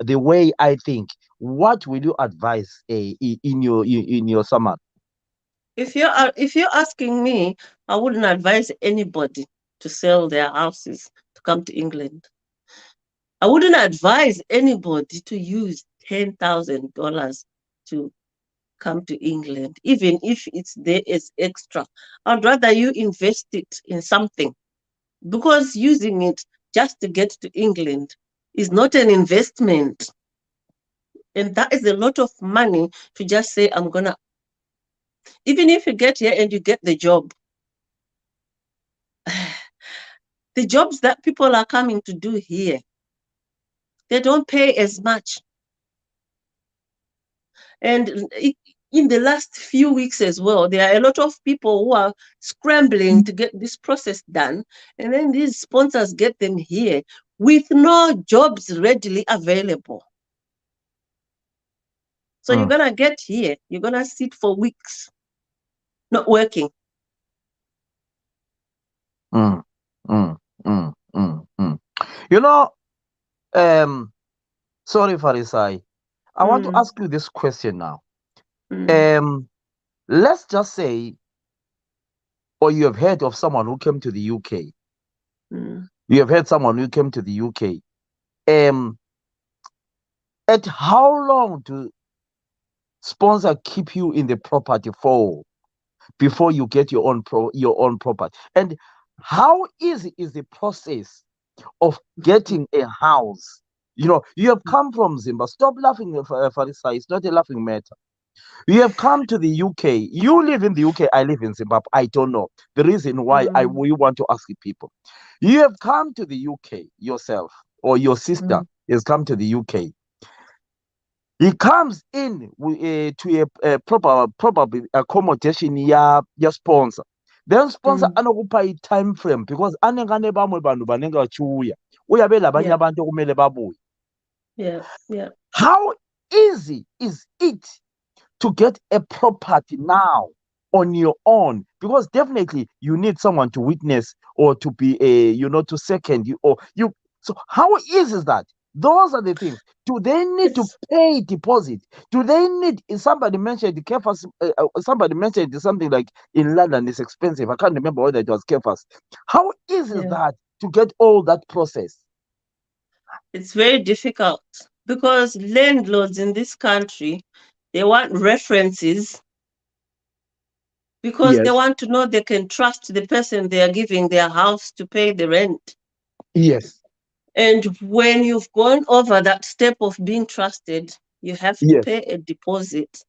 way I think? What will you advise in your summary? If you're asking me, I wouldn't advise anybody to sell their houses to come to England. I wouldn't advise anybody to use $10,000 to come to England, even if it's there as extra. I'd rather you invest it in something, because using it just to get to England is not an investment. And that is a lot of money to just say, I'm gonna, even if you get here and you get the job, the jobs that people are coming to do here, they don't pay as much. And in the last few weeks as well, there are a lot of people who are scrambling to get this process done. And then these sponsors get them here with no jobs readily available. So you're going to get here, you're going to sit for weeks not working. You know, sorry, Farisai. I want to ask you this question now. Let's just say, or you have heard of someone who came to the UK. You have heard someone who came to the UK. At how long do sponsor keep you in the property for before you get your own property? And how easy is the process of getting a house? You know, you have come from Zimbabwe. Stop laughing, Farisai. It's not a laughing matter. You have come to the UK. You live in the UK. I live in Zimbabwe. I don't know the reason why we want to ask people. You have come to the UK yourself, or your sister has come to the UK. He comes in to a probably accommodation ya sponsor. Then sponsor anokupa time frame because anengane bamwe bantu banenge bachiuya. Uyabe labanye abantu kumele babuye. Yeah. How easy is it to get a property now on your own? Because definitely you need someone to witness or to be to second you, or you. So how easy is that? Those are the things. Do they need to pay deposit? Do they need? Somebody mentioned the Kefas. Somebody mentioned something like in London it's expensive. I can't remember whether it was Kefas. How easy is that to get all that process? It's very difficult because landlords in this country, they want references because they want to know they can trust the person they are giving their house to pay the rent. Yes. And when you've gone over that step of being trusted, You have to Yes. pay a deposit.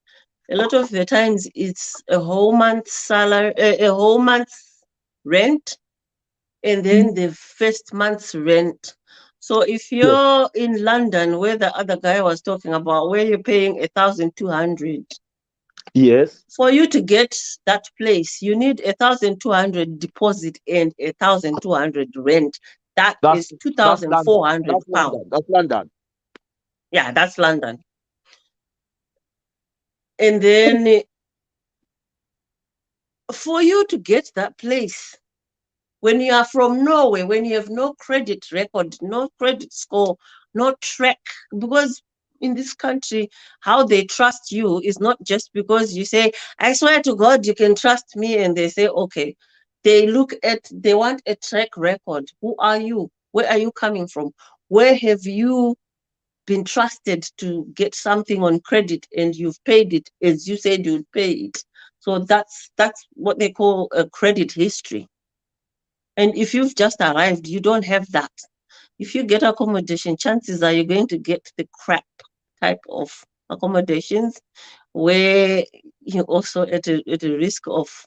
A lot of the times it's a whole month's salary, a whole month's rent, and then the first month's rent. So if you're in London, where the other guy was talking about, where you're paying 1,200, Yes. for you to get that place, you need 1,200 deposit and 1,200 rent. That That's is that's London. 2,400 That's pounds. London. That's London. Yeah, that's London. And then for you to get that place, when you are from Norway, when you have no credit record, no credit score, no track, because in this country, how they trust you is not just because you say, I swear to God, you can trust me, and they say, okay. They want a track record. Who are you? Where are you coming from? Where have you been trusted to get something on credit and you've paid it as you said you'd pay it? So that's what they call a credit history. And if you've just arrived, you don't have that. If you get accommodation, chances are you're going to get the crap type of accommodations where you're also at a risk of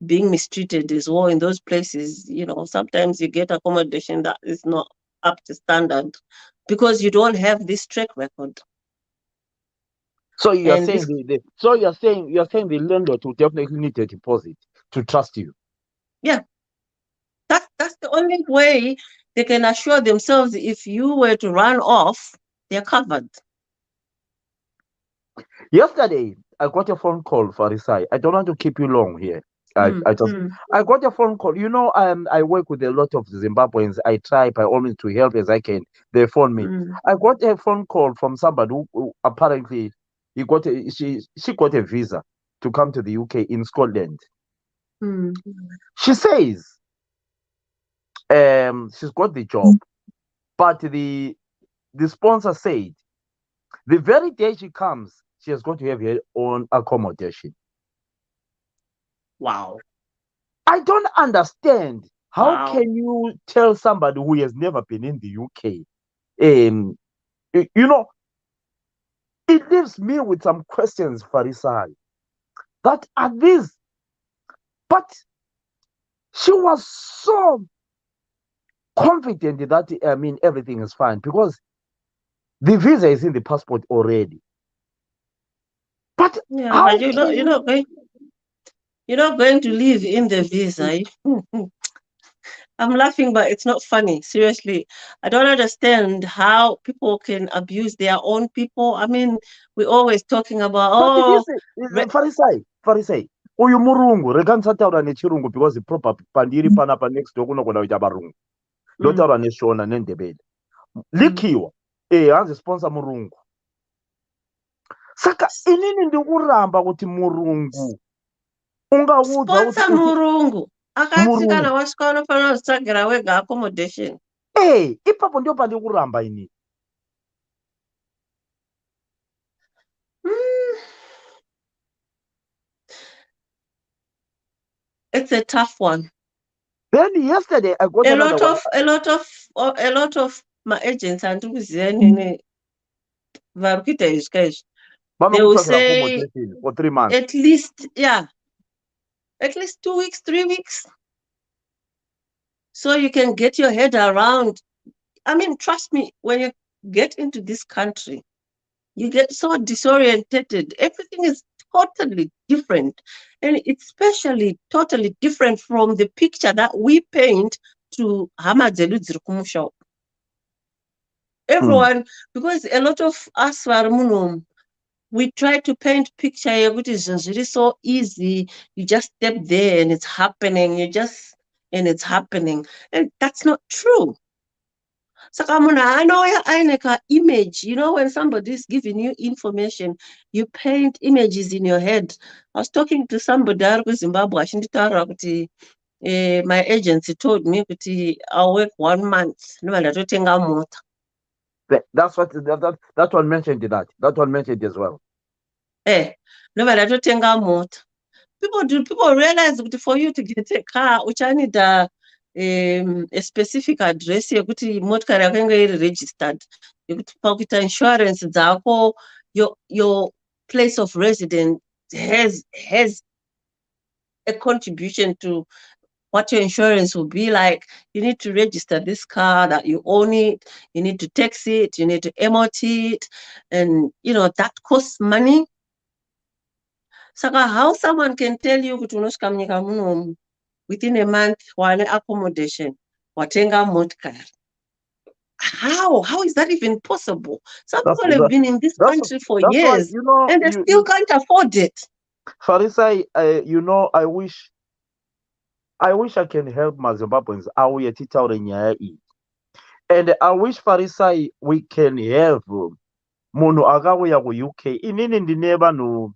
being mistreated as well in those places. Sometimes you get accommodation that is not up to standard because you don't have this track record. So you are And saying you're saying the landlord will definitely need a deposit to trust you. Yeah, that's the only way they can assure themselves if you were to run off, they're covered. Yesterday, I got a phone call, Farisai. I don't want to keep you long here. I got a phone call. I work with a lot of Zimbabweans. I try by all means to help as I can. They phone me. I got a phone call from somebody who apparently she got a visa to come to the UK in Scotland. She says she's got the job, but the sponsor said the very day she comes, she is going to have her own accommodation. Wow. I don't understand. How can you tell somebody who has never been in the UK? It leaves me with some questions, Farisai. That are these? But she was so confident that everything is fine because the visa is in the passport already. But yeah, you're not going to live in the visa. I'm laughing, but it's not funny. Seriously, I don't understand how people can abuse their own people. I mean, we're always talking about Farisai. Uyu murungu rega ndisataura nechirungu because proper pandiri panapa next door kunogona kuita varungu. Ndotaura neshona nendebele. Likiwa hanzi sponsor murungu. Saka inini ndikuramba kuti murungu ungaudza kuti sponsor murungu akati kana wasvika unofanira kuzvitsvagira wega accommodation. Ipapo ndio pandiri kuramba inini. It's a tough one. Then yesterday I got a lot of my agents and they will say for 3 months. At least 2 weeks, 3 weeks. So you can get your head around. I mean, trust me, when you get into this country, you get so disoriented. Everything is totally different. And it's especially totally different from the picture that we paint to Hamadzelu Dzirikumusho. Everyone, because a lot of us we try to paint picture which is really so easy. You just step there and it's happening. And it's happening. And that's not true. So I know I image, when somebody is giving you information, you paint images in your head. I was talking to somebody in Zimbabwe, my agency told me that I'll work 1 month. That's what that one mentioned that. That one mentioned as well. People realize that for you to get a car, which I need a specific address yekuti motikari yako inge iri registered, yekuti pakuita insurance dzako your place of residence has a contribution to what your insurance will be like. You need to register this car that you own it, you need to tax it, you need to MOT it, and that costs money. Saka, how someone can tell you kuti unosvika munyika munomu within a month wane accommodation watenga motikari? How is that even possible? Some people have been in this country for years, and they still can't afford it. Farisa, I wish I can help Mazimbabweans auye titaure nyaya iyi. And I wish Farisa we can help munhu akauya ku-UK. Inini ndine vanhu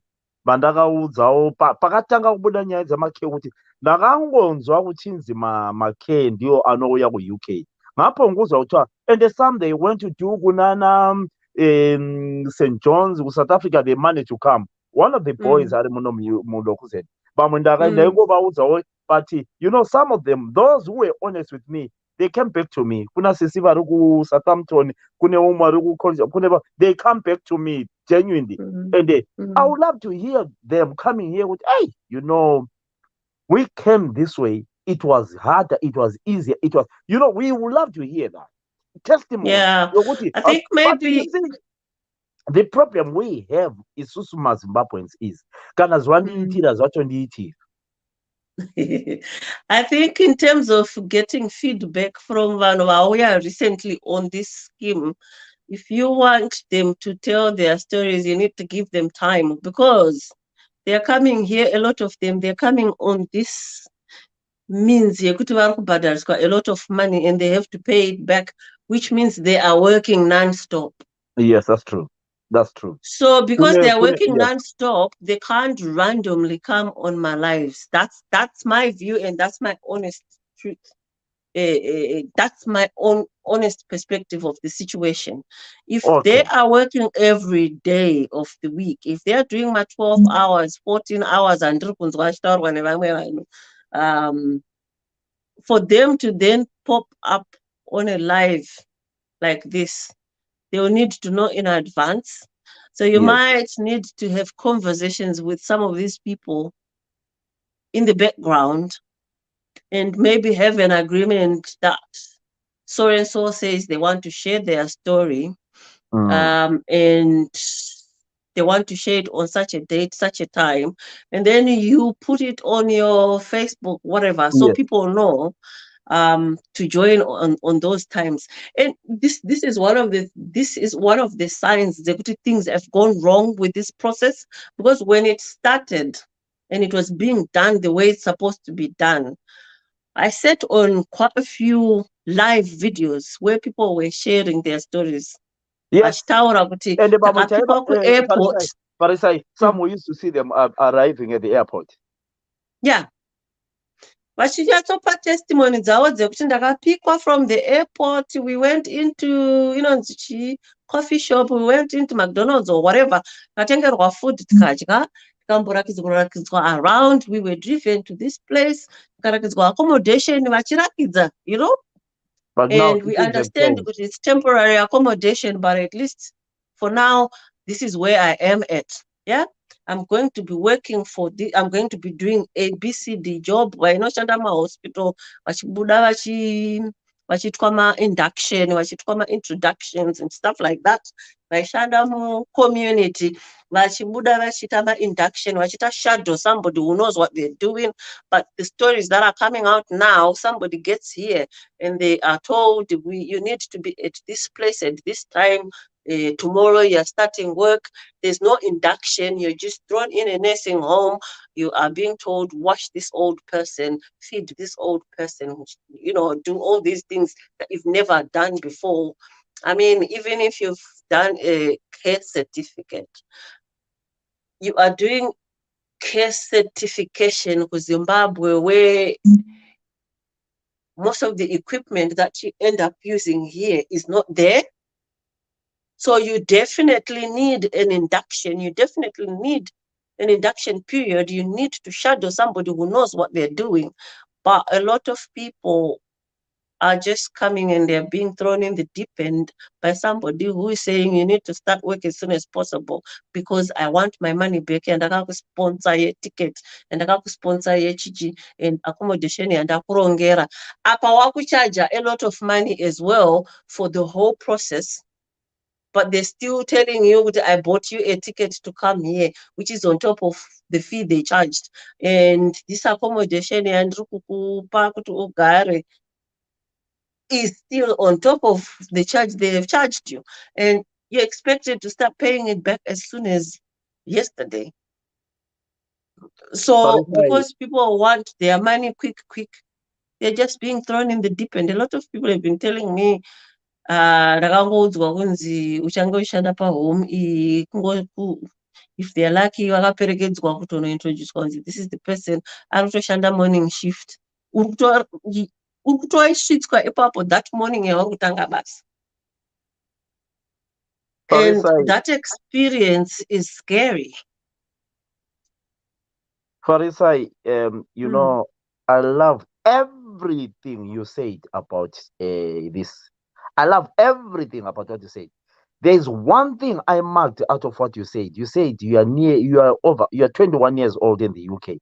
vandakaudzawo pakatanga kubuda nyaya dzamake kuti ndakangonzwa kuchinzi make ndiyo anouya ku-UK. Ngaponguzwa kuthiwa and some they went to do kunana St. John's ku-South Africa, they managed to come. One of the boys ari muno mulokuzeni vamwe ndaingovaudzawo, but some of them, those who were honest with me, they came back to me. Kuna sisi vari ku-Southampton, kune umwe ari ku-College, they come back to me genuinely. And I would love to hear them coming here with, hey, we came this way. It was harder. It was easier. It was, we would love to hear that testimony. Yeah, I think maybe the problem we have is Susuma Zimbabweans is kana zvandiitira zvacho ndiitira. I think in terms of getting feedback from vanhu vauya recently on this scheme, if you want them to tell their stories, you need to give them time, because they are coming here, a lot of them, they're coming on this means yekuti vari kubhadhariswa a lot of money and they have to pay it back, which means they are working non-stop. Yes, that's true. That's true. So because they are working non-stop, they can't randomly come on my lives. That's my view, and that's my honest truth. That's my own honest perspective of the situation. If they are working every day of the week, if they are doing my 12 hours, 14 hours, and for them to then pop up on a live like this, they will need to know in advance. So you might need to have conversations with some of these people in the background and maybe have an agreement that so and so says they want to share their story, and they want to share it on such a date, such a time, and then you put it on your Facebook, whatever, so people know to join on those times. And this is one of the signs that things have gone wrong with this process, because when it started and it was being done the way it's supposed to be done, I sat on quite a few live videos where people were sharing their stories. Yes. And the airport. Some we used to see them arriving at the airport. Yeah. Vachichatsopa testimony dzavo dzekuti ndakapikwa from the airport, we went into coffee shop, we went into McDonald's or whatever, tatengerwa food tikadya, tikamborakidzwa around, we were driven to this place, tikarakidzwa accommodation vachirakidza, and we understand that it's temporary accommodation, but at least for now, this is where I am at. Yeah, I'm going to be working for I'm going to be doing a BCD job. Why not shanda ma hospital? Vachibuda vachitwa induction, vachitwa introductions and stuff like that. Vaishanda mu community, vachibuda vachita induction, vachita shadow somebody who knows what they're doing. But the stories that are coming out now, somebody gets here and they are told, you need to be at this place at this time. Tomorrow you're starting work. There's no induction. You're just thrown in a nursing home. You are being told, wash this old person, feed this old person, do all these things that you've never done before. I mean, even if you've done a care certificate, you are doing care certification with Zimbabwe, where most of the equipment that you end up using here is not there. So you definitely need an induction. You definitely need an induction period. You need to shadow somebody who knows what they're doing. But a lot of people are just coming and they're being thrown in the deep end by somebody who is saying you need to start work as soon as possible because I want my money back and sponsor your ticket and sponsor your chichi and accommodation and akurongera. Apa wakucharge a lot of money as well for the whole process. But they're still telling you that I bought you a ticket to come here, which is on top of the fee they charged. And this accommodation and is still on top of the charge they have charged you. And you're expected to start paying it back as soon as yesterday. So because people want their money quick, they're just being thrown in the deep end. A lot of people have been telling me, ndakangoudzwa kunzi uchange ushanda pahome iyi if they're lucky vakaperekedzwa kutonointroducwa kunzi this is the person ari kutoshanda morning shift uri kutoisvitswa ipapo that morning yavari kutanga basa. And that experience is scary. Farisai, you know, I love everything you said about this. I love everything about what you said. There's one thing I marked out of what you said. You said you are 21 years old in the UK.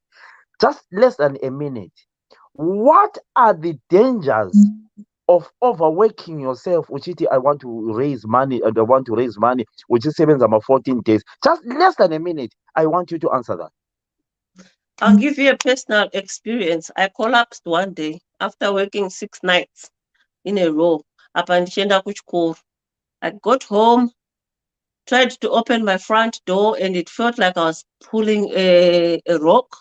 Just less than a minute. What are the dangers of overworking yourself? Uchiti, I want to raise money and I want to raise money, which is 14 days. Just less than a minute. I want you to answer that. I'll give you a personal experience. I collapsed one day after working 6 nights in a row. I got home, tried to open my front door, and it felt like I was pulling a rock.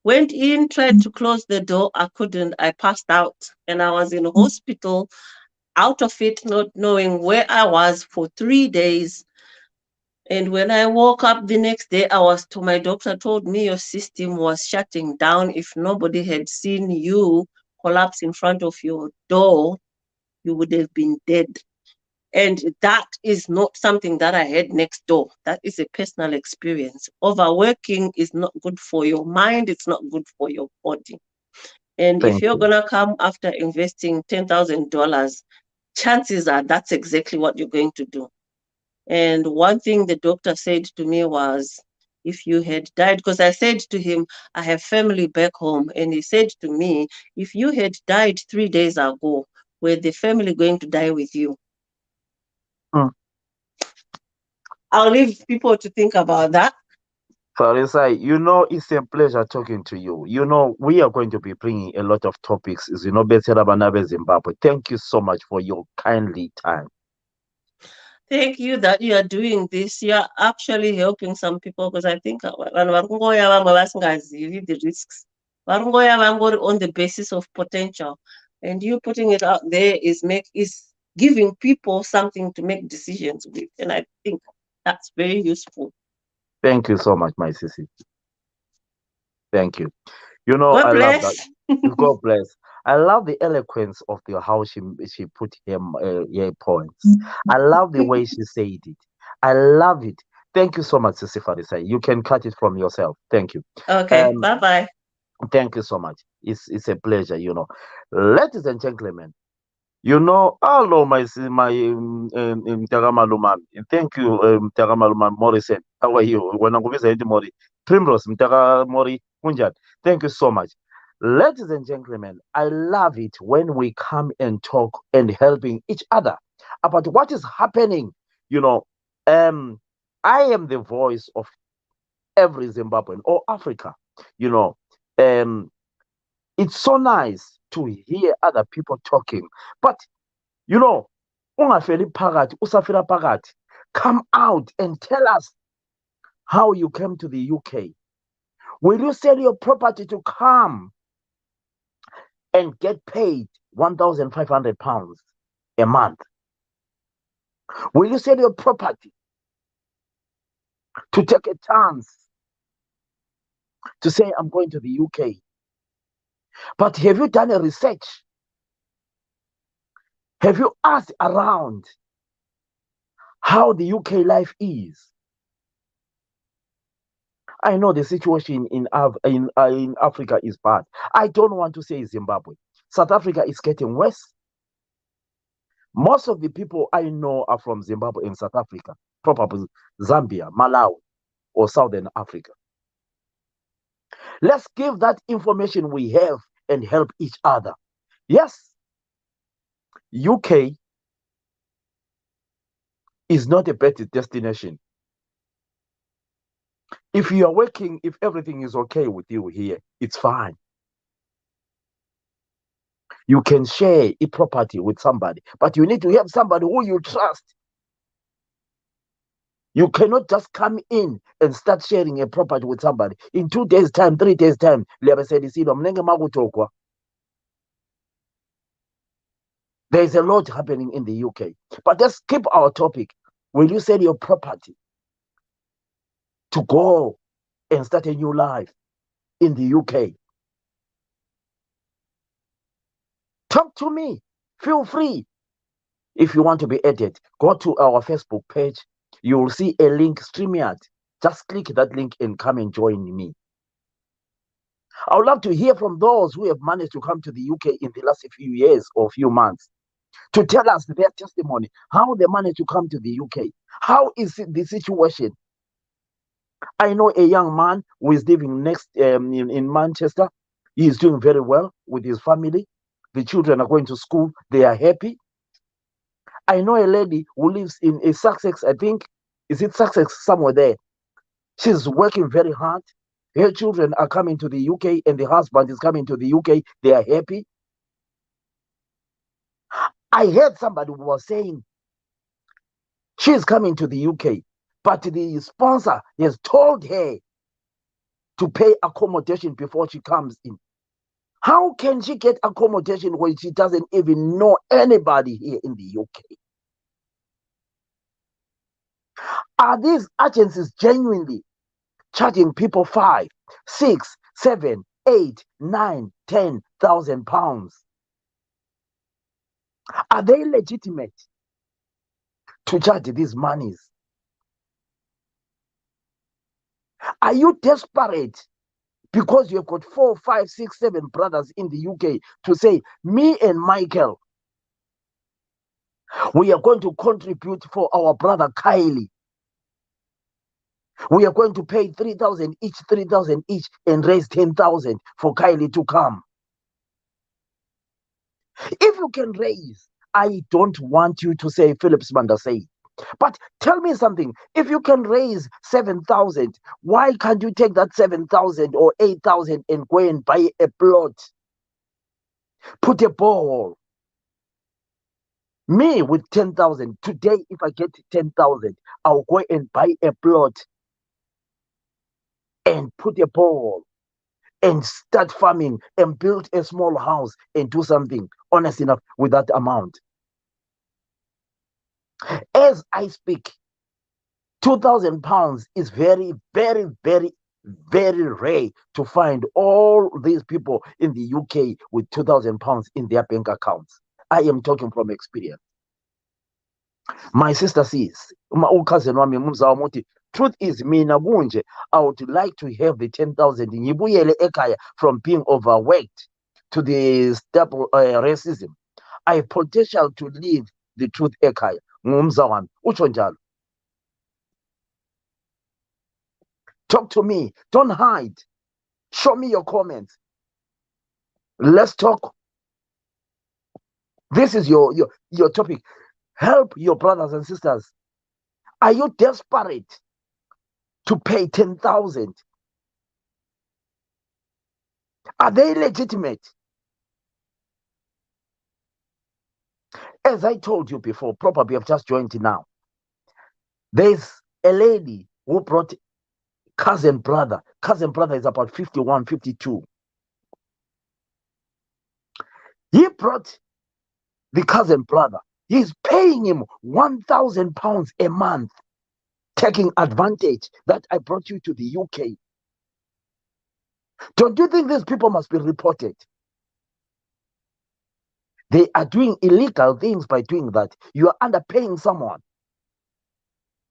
Went in, tried to close the door. I couldn't. I passed out. And I was in a hospital, out of it, not knowing where I was for 3 days. And when I woke up the next day, my doctor told me your system was shutting down. If nobody had seen you collapse in front of your door, you would have been dead. And that is not something that I had next door. That is a personal experience. Overworking is not good for your mind. It's not good for your body. And if you're going to come after investing $10,000, chances are that's exactly what you're going to do. And one thing the doctor said to me was, if you had died, because I said to him, I have family back home. And he said to me, if you had died 3 days ago, were the family going to die with you? I'll leave people to think about that. Farisai, you know, it's a pleasure talking to you. You know, we are going to be bringing a lot of topics. Zimbabwe. Thank you so much for your kindly time. Thank you that you are doing this. You are actually helping some people because I think the risks on the basis of potential, and you putting it out there is giving people something to make decisions with, and I think that's very useful. Thank you so much, my sissy. Thank you. You know, God love bless. that. God bless. I love the eloquence of how she put her points. I love the way she said it. I love it. Thank you so much, Sissy Farisai. You can cut it from yourself. Thank you. Okay, bye-bye. Thank you so much. It's a pleasure, you know. Ladies and gentlemen, you know, hello, my Mtagamaluma. Thank you, Mtagamaluma Morrison. How are you? When I'm going to Mori, Primrose, Mori, Punjab. Thank you so much. Ladies and gentlemen, I love it when we come and talk and helping each other about what is happening. You know, I am the voice of every Zimbabwean or Africa. You know, it's so nice to hear other people talking, but you know, come out and tell us how you came to the UK. Will you sell your property to come and get paid £1,500 a month? Will you sell your property to take a chance to say, I'm going to the UK? But have you done a research? Have you asked around how the UK life is? I know the situation in Africa is bad. I don't want to say Zimbabwe. South Africa is getting worse. Most of the people I know are from Zimbabwe and South Africa, probably Zambia, Malawi, or Southern Africa. Let's give that information we have and help each other. Yes, UK is not a better destination. If you are working, if everything is okay with you here, it's fine. You can share a property with somebody, but you need to have somebody who you trust. You cannot just come in and start sharing a property with somebody. In 2 days' time, 3 days' time, there's a lot happening in the UK. But let's keep our topic. Will you sell your property to go and start a new life in the UK? Talk to me. Feel free. If you want to be added, go to our Facebook page. You will see a link, StreamYard. Just click that link and come and join me. I would love to hear from those who have managed to come to the UK in the last few years or few months to tell us their testimony, how they managed to come to the UK. How is the situation? I know a young man who is living next in Manchester. He is doing very well with his family. The children are going to school. They are happy. I know a lady who lives in Sussex, I think. Is it Sussex? Somewhere there. She's working very hard. Her children are coming to the UK and the husband is coming to the UK. They are happy. I heard somebody who was saying she's coming to the UK, but the sponsor has told her to pay accommodation before she comes in. How can she get accommodation when she doesn't even know anybody here in the UK? Are these agencies genuinely charging people 5, 6, 7, 8, 9, 10,000 pounds? Are they legitimate to charge these monies? Are you desperate because you've got 4, 5, 6, 7 brothers in the UK to say, me and Michael, we are going to contribute for our brother Kylie. We are going to pay 3,000 each, and raise 10,000 for Kylie to come. If you can raise, I don't want you to say Phillips Manda said, but tell me something. If you can raise 7,000, why can't you take that 7,000 or 8,000 and go and buy a plot? Put a borehole. Me with 10,000 today, if I get 10,000, I'll go and buy a plot and put a borehole and start farming and build a small house and do something honest enough with that amount. As I speak, 2,000 pounds is very, very, very, very rare to find all these people in the UK with 2,000 pounds in their bank accounts. I am talking from experience. My sister says, truth is, mina bunje, I would like to have the 10,000 ngibuyele ekhaya from being overworked to the stable racism. I have potential to leave the truth ekhaya. Ngumza wami utsho njalo. Talk to me. Don't hide. Show me your comments. Let's talk. This is your topic. Help your brothers and sisters. Are you desperate to pay 10,000? Are they legitimate? As I told you before, probably I've just joined now. There's a lady who brought cousin brother. Cousin brother is about 51, 52. He brought the cousin brother. He's paying him 1,000 pounds a month, taking advantage that I brought you to the UK. Don't you think these people must be reported? They are doing illegal things by doing that. You are underpaying someone.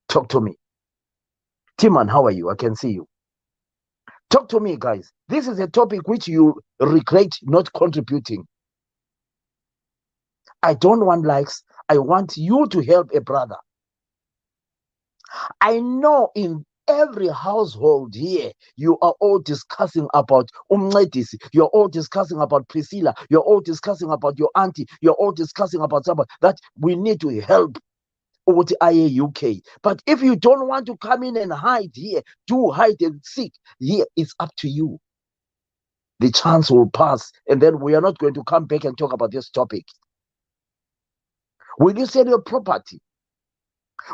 Talk to me. Timan, how are you? I can see you. Talk to me, guys. This is a topic which you regret not contributing. I don't want likes. I want you to help a brother. I know in every household here, you are all discussing about Umncedisi, you're all discussing about Priscilla, you're all discussing about your auntie, you're all discussing about somebody that we need to help with UK. But if you don't want to come in and hide here, do hide and seek here, it's up to you. The chance will pass, and then we are not going to come back and talk about this topic. Will you sell your property?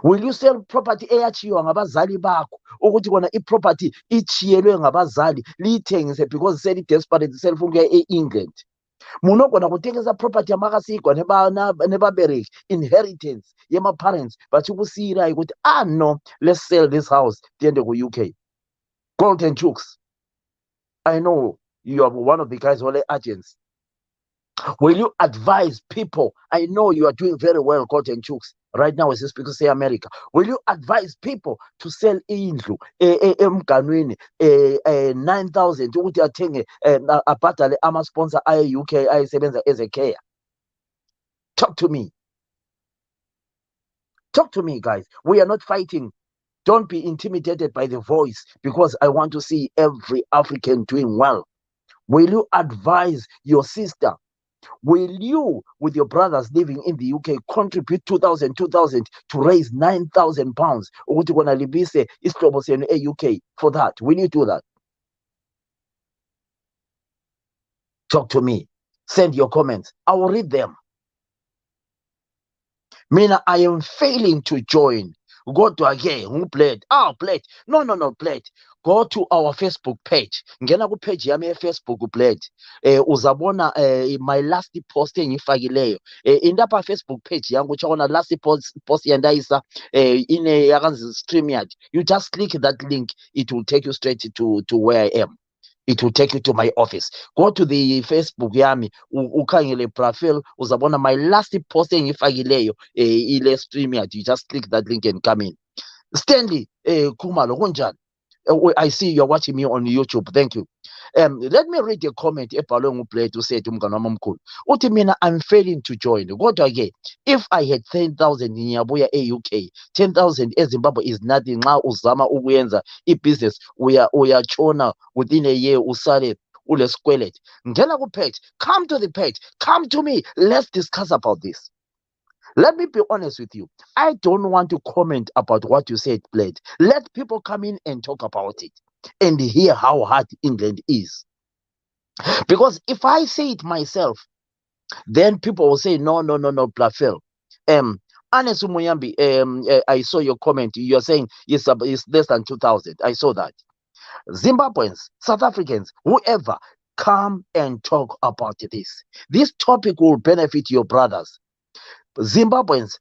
Will you sell property eyachiywa ngabazali bakho ukuthi kona iproperty ichiyelwe ngabazali liyithengise because seli-desperate selifuna ukuya e-England? Munogona kutengesa property yamakasikwa nebabereki inheritance yema-parents bachikusiyira ukuthi no, let's sell this house tiende ku-UK. Golden Chooks, I know you are one of the guys who are agents. Will you advise people? I know you are doing very well, Golden Chooks. Right now, as you speak, say America. Will you advise people to sell indlu emganwini 9,000 ukuthi athenge abhadale ama-sponsor aye-UK ayesebenza as a care? Talk to me. Talk to me, guys. We are not fighting. Don't be intimidated by the voice because I want to see every African doing well. Will you advise your sister? Will you, with your brothers living in the UK, contribute 2,000 to raise 9,000 pounds? Ukuthi kona libise isihlobo senu e-UK for that? Will you do that? Talk to me. Send your comments. I will read them. Mina, I am failing to join. Go to again. Who played? Played. No, played. Go to our Facebook page. Ngena ku page yami Facebook played. Uzabona my last post engifakileyo. Indapha Facebook page yangu uchaona last post yandayisa ine yakanzi StreamYard. You just click that link, it will take you straight to where I am. It will take you to my office. Go to the Facebook yami ukhangele profile uzabona my last post engifakileyo ile StreamYard. You just click that link and come in. Stanley Khumalo kunjani? I see you're watching me on YouTube. Thank you. Let me read a comment ebhalwe nguBlade usethi umngane wami omkhulu. Uthi mina I'm failing to join. Kodwa ke if I had 10,000 ngiyabuya e-UK, 10,000 eZimbabwe is nothing. Nxa uzama ukuyenza ibusiness uyachona within a year usale ulesikweleti. Ngena ku page, come to the page, come to me. Let's discuss about this. Let me be honest with you. I don't want to comment about what you said, Blade. Let people come in and talk about it and hear how hard England is. Because if I say it myself, then people will say, no, Blafel. Anesu Muyambi, I saw your comment. You're saying it's less than 2,000. I saw that. Zimbabweans, South Africans, whoever, come and talk about this. This topic will benefit your brothers. Zimbabweans,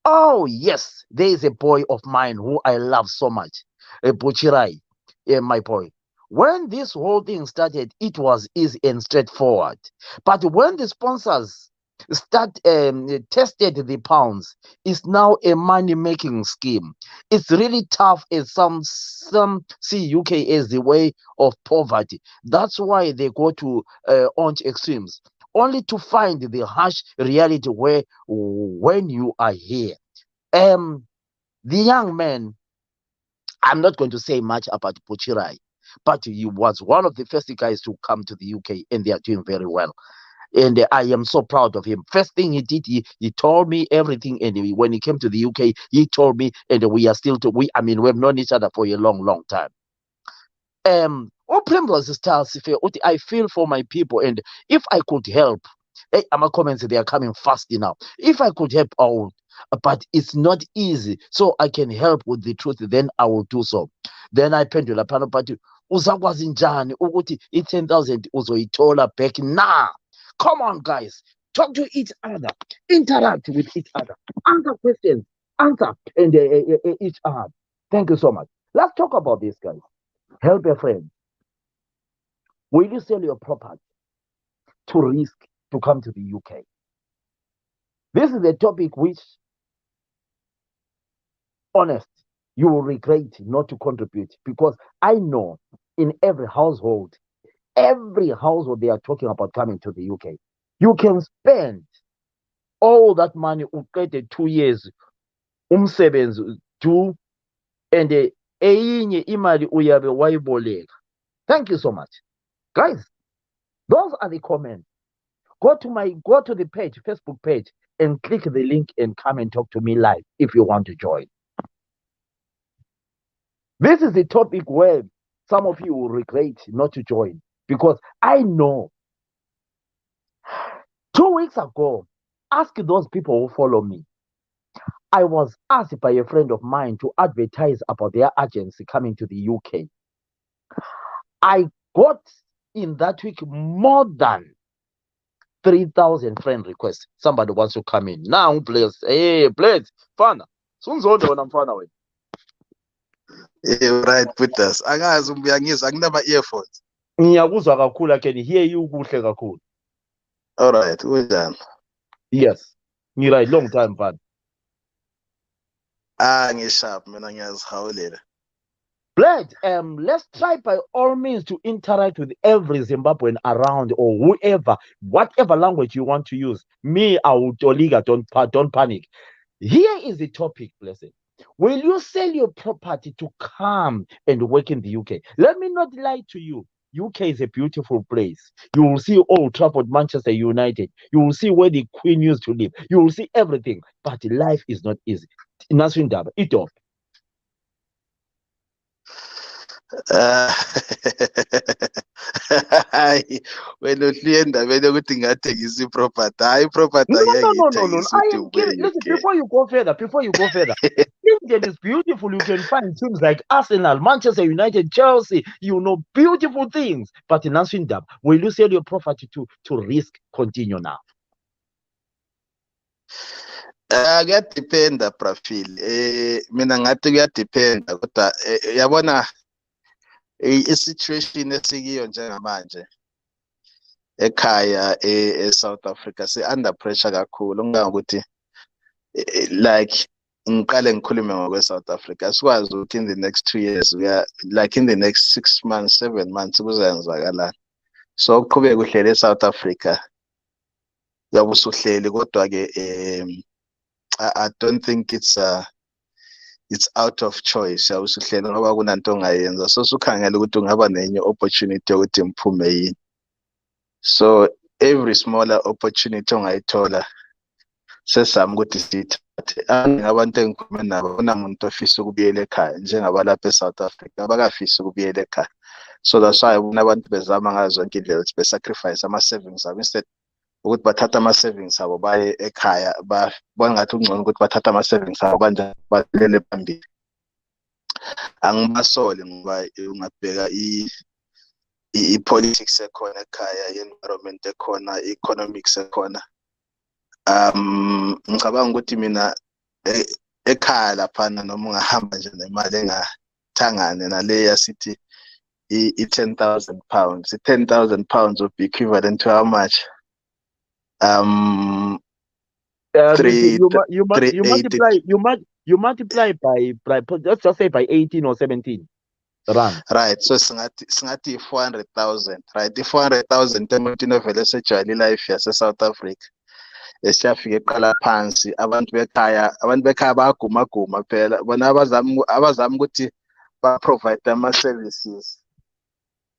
oh yes, there is a boy of mine who I love so much, Buchirai, my boy. When this whole thing started, it was easy and straightforward. But when the sponsors tested the pounds, it's now a money-making scheme. It's really tough as some see UK as the way of poverty. That's why they go to orange extremes, only to find the harsh reality where when you are here. The young man, I'm not going to say much about Buchirai, but he was one of the first guys to come to the UK, and they are doing very well. And I am so proud of him. First thing he did, he told me everything. And when he came to the UK, he told me, and we are still, we've known each other for a long time. I feel for my people, and if I could help, my comments, they are coming fast enough. If I could help out, but it's not easy, so I can help with the truth, then I will do so. Then I pendula pano pati uzakwazi njani ukuthi i-10,000 uzoyithola back now. Come on, guys, talk to each other, interact with each other, answer questions, answer and each other. Thank you so much. Let's talk about this, guys. Help a friend. Will you sell your property to risk to come to the UK? This is a topic which, honest, you will regret not to contribute, because I know in every household they are talking about coming to the UK. You can spend all that money uqede 2 years umsebenzi do and eyinye imali uyabe wayiboleka. Thank you so much. Guys, those are the comments. Go to the page, Facebook page, and click the link and come and talk to me live if you want to join. This is the topic where some of you will regret not to join, because I know 2 weeks ago, ask those people who follow me. I was asked by a friend of mine to advertise about their agency coming to the UK. I got in that week more than 3,000 friend requests. Somebody wants to come in. Now, please. Hey, please. Fana. Sunzonke mfana wethu. Right, put us. Angazi ngiyangizwa akunama earphones. Ngiyakuzwa kakhulu, I can hear you kuhle kakhulu. All right, unjani? Yes. Right, long time mfana. Ngisharp mina ngiyazihawulela. Bled, let's try by all means to interact with every Zimbabwean around, or whoever, whatever language you want to use. Me, I will toliga, don't panic. Here is the topic, blessed. Will you sell your property to come and work in the UK? Let me not lie to you. UK is a beautiful place. You will see Old Trafford, Manchester United. You will see where the Queen used to live. You will see everything. But life is not easy. Naswindaba, it off. Hayi wena uhlile endabeni yokuthi ngathengisa iproperty. Hayi iproperty No. ayengiyithengisa I ukuthi am ngibuye kidding. Listen, UK. before you go further, England is beautiful. You can find teams like Arsenal, Manchester United, Chelsea, beautiful things. But in Naswindaba, will you sell your property to risk continue now? Kuyadependa Prafil. Mina ngathi kuyadependa kodwa yabona i-situation esikiyo njengamanje ekhaya eSouth Africa se-under pressure kakhulu, ngokuthi like ngiqale ngikhulume ngokwe-South Africa, sikwazi ukuthi in the next 2 years like in the next 6 months 7 months kuzenzakalani. So uqhubeka uhlele eSouth Africa uyabe usuhleli, kodwa-ke I don't think it's out of choice. Usuhleli ngoba kunanto ongayenza, so sukhangela ukuthi ungaba nenye opportunity yokuthi ngiphume yini. So every smaller opportunity ongayithola sesami ukuthi sithathe. Abantu engikhulume nabo kunamuntu ofisa ukubuyela ekhaya njengabalapha eSouth Africa abakafisa ukubuyela ekhaya. So that's why abantu bezama ngazo zonke indlela ukuthi besacrifice ama-savings abo, instead ukuthi bathatha ama-savings abo baye ekhaya, bangathi ungcono ukuthi bathatha ama-savings abo kanjani balele phambili. Angibasole ngoba ungabheka i-politics ekhona ekhaya, i-environment ekhona, i-economics ekhona. Ngicabanga ukuthi mina ekhaya laphana noma ungahamba nje nemali engathangane nale yasithi i-10,000 pounds. I-10,000 pounds would be equivalent to how much? You multiply by let's just say by 18 or 17 rand. Right, so singathi 400,000, right? 400,000 emntwini ovele sejwayele life yase-South Africa esiyafika eqala phansi. Abantu bekhaya bayaguma phela, bona abazama ukuthi ba-provide ama-services.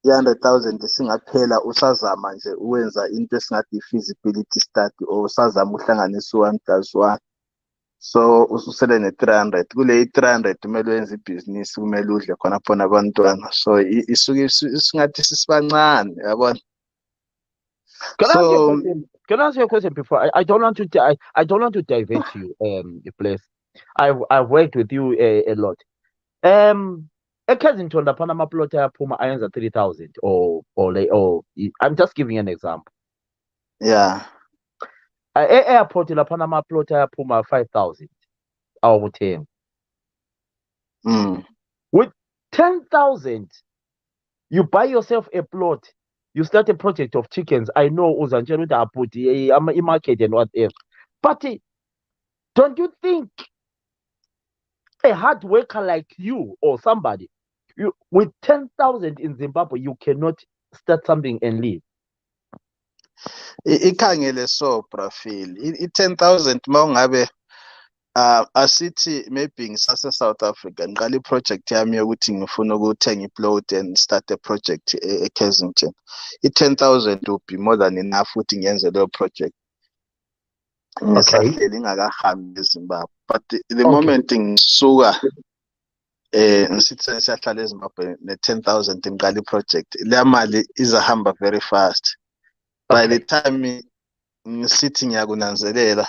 100,000 singaphela usazama nje uwenza into esingathi i-feasibility study, or usazama uhlanganisa 1+1. So ususele ne-300. Kule i-300 kumele wenze ibhizinisi, kumele udle khona phona abantwana. So isuke singathi sisibancane, yabona. Can I ask you a question before? I don't want to divert you, place. I've worked with you a lot. eKensington laphana amaplot ayaphuma ayenza 3,000 or I'm just giving an example. Yeah. Airport laphana amaplot ayaphuma 5,000 awokuthenga. With 10,000 you buy yourself a plot, you start a project of chickens. I know uzantshela ukuthi aphuti i-market and whatever, but don't you think a hard worker like you or somebody, with 10,000 in Zimbabwe, you cannot start something and leave? ikhangele so Brafil i-10,000 mawungabe asithi maybe ngisase South Africa ngiqala i-project yami yokuthi ngifuna ukuthenga iplot and start a project eKensington. I-10,000 would be more than enough ukuthi ngiyenze leyo project. Ngisahleli ngakahambi eZimbabwe. But the moment ngisuka ngisithi siyahlala eZimbabwe ne-10,000 ngiqala i-project, leya mali izahamba very fast. By the time ngisithi ngiyakunanzelela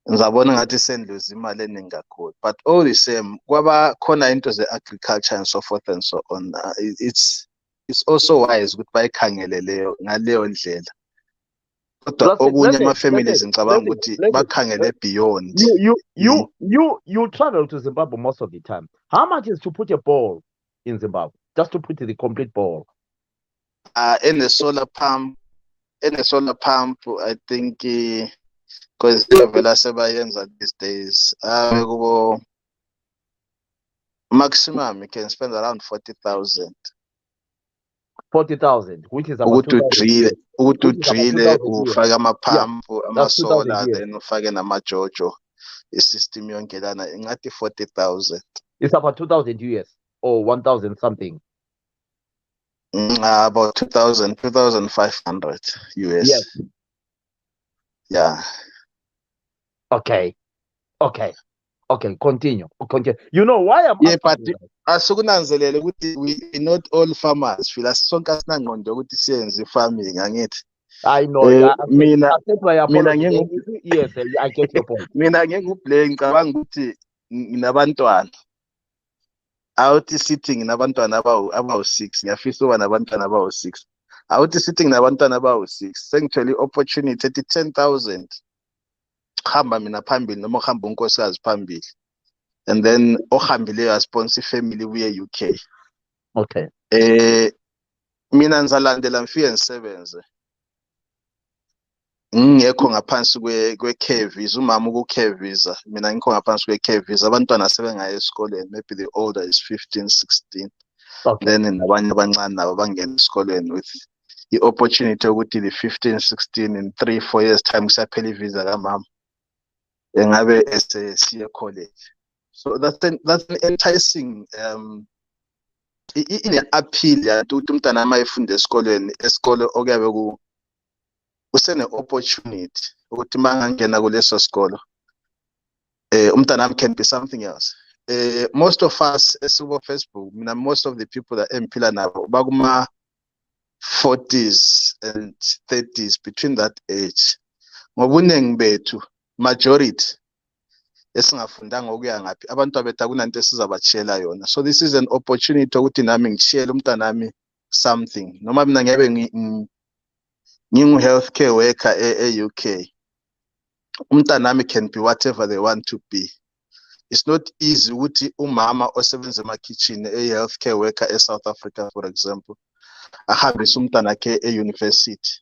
ngizabona ngathi sendluza imali eningi kakhulu, but all the same kwaba khona into ze-agriculture and so forth and so on. It's also wise ukuthi bayikhangele leyo ngaleyo ndlela, kodwa okunye ama-families ngicabanga ukuthi bakhangele beyond. You travel to Zimbabwe most of the time. How much is to put a ball in Zimbabwe? Just to put the complete ball. In the solar pump, I think because vela sebayenza these days, maximum you can spend around 40,000. 40,000, which is about ukuthi udrille ufake amaphampu amasolar then ufake namajojo isystem yonke lana ingathi 40,000. It's about 2,000 US or 1,000 something. About 2,500 US. Yes. Yeah. Okay. Continue. You know why I'm but asukunanzelele ukuthi we not all farmers fila sonke asinangqondo ukuthi siyenze farming angithi. I know. Yes, I get your point. Mina ngingubhleki ngicabanga ukuthi nginabantwana. Awuthi sithi nginabantwana abawu-6 ngiyafisa uba nabantwana abawu-6. Awuthi sithi nginabantwana abawu-6 sengithole i-opportunity ethi 10,000 hamba mina phambili noma uhamba unkosikazi phambili, and then ohambileyo asponsor ifamily uye UK. Okay. Mina ngizalandela ngifike ngisebenze ngekho ngaphansi kwe-care visa, umama uku-care visa, mina ngikho ngaphansi kwe-care visa, abantwana sebengaya esikoleni, maybe the older is 15, 16. Okay. Then nabanye abancane nabo bangena esikoleni with i-opportunity ukuthi the 15, 16 in 3-4 years time kusaphela ivisa kamama engabe siye college. So that's an enticing ine-appeal ukuthi umntana ama efunde esikoleni okuyabe usene-opportunity ukuthi mangangena kuleso sikolo umntana can be something else. Most of us esibo Facebook, most of the people that emphila nabo bakuma 40s and 30s, between that age. Ngobunengi bethu majority esingafundanga ukuya ngaphi abantu abethu akunanto esizabachela yona. So this is an opportunity ukuthi nami ngishiyele umntanami something, noma mina ngiyabe ngingu-healthcare worker e-UK, umntanami can be whatever they want to be. It's not easy ukuthi umama osebenza ema-kitchen e-healthcare worker e-South Africa for example ahambise umntana akhe e-university,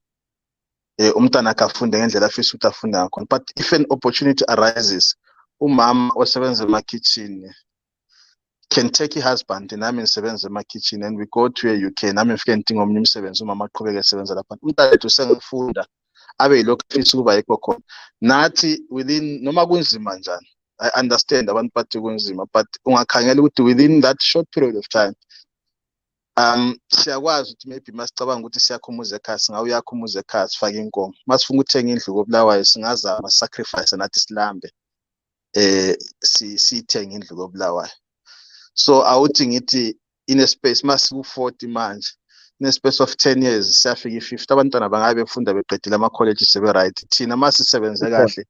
umntana akhe afunde ngendlela afisa ukuthi afunde ngakhona. But if an opportunity arises, umama osebenza ema-kitchen can take i-husband nami ngisebenza ema-kitchen and we go to a-UK, nami ngifike ngidinga omunye umsebenzi, umama aqhubeke esebenza lapha. Umntana wethu sengifunda abe yilokhu afisa ukuba yikho khona. Nathi within noma kunzima njani, I understand abantu bathi kunzima, but ungakhangela ukuthi within that short period of time siyakwazi ukuthi maybe masicabanga ukuthi siyakhumuza ekhaya singawuyakha umuzi ekhaya sifake inkomo, masifuna ukuthenga indlu koBulawayo singazama sacrifice nathi silambe siyithenga indlu koBulawayo. So awuthi ngithi in a space masiku-40 manje, in a space of 10 years siyafika i-50 abantwana bangabe befunda beqedile ama-college sebe-right. Thina masisebenze kahle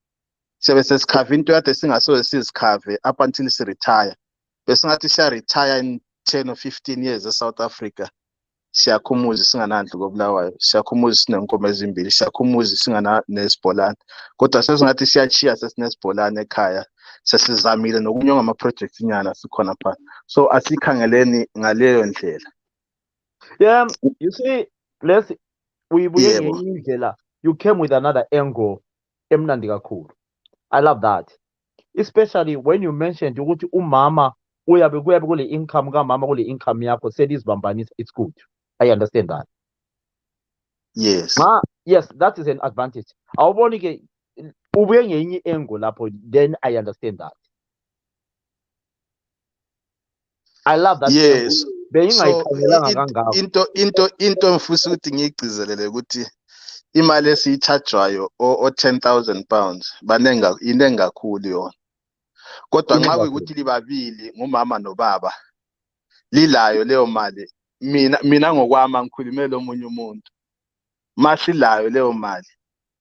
siyabe sesikhave into kade singasoze sizikhave up until si-retire. Besingathi siya-retire in 10 or 15 years eSouth Africa, siyakhumuza singanandlu koBulawayo, siyakhumuza sinenkomo ezimbili, siyakhumuza singanesibholane, kodwa sesingathi siyachiya sesinesibholane ekhaya, sesizamile nokunyonga ama-project nyana sikhona phana. So asikhangeleni ngaleyo ndlela. Yeah, you see, you came with another angle emnandi kakhulu. I love that, especially when you mentioned ukuthi umama uyabe kule income kamama kule income yakho selizibambanisa. It's good. I understand that. Yes. yes, that is an advantage. Awuboni ke ubuye ngenye angle lapho, then I understand that. I love that Yes. angle. So Bengingayikhangelanga kangako. into mfisa ukuthi ngiyigcizelele ukuthi imali esiyichargewayo o 10,000 pounds iningi kakhulu yona. Kodwa nxa kuyikuthi libabili ngumama nobaba lilayo leyo mali, mina ngokwami ngikhulumela omunye umuntu, masilayo leyo mali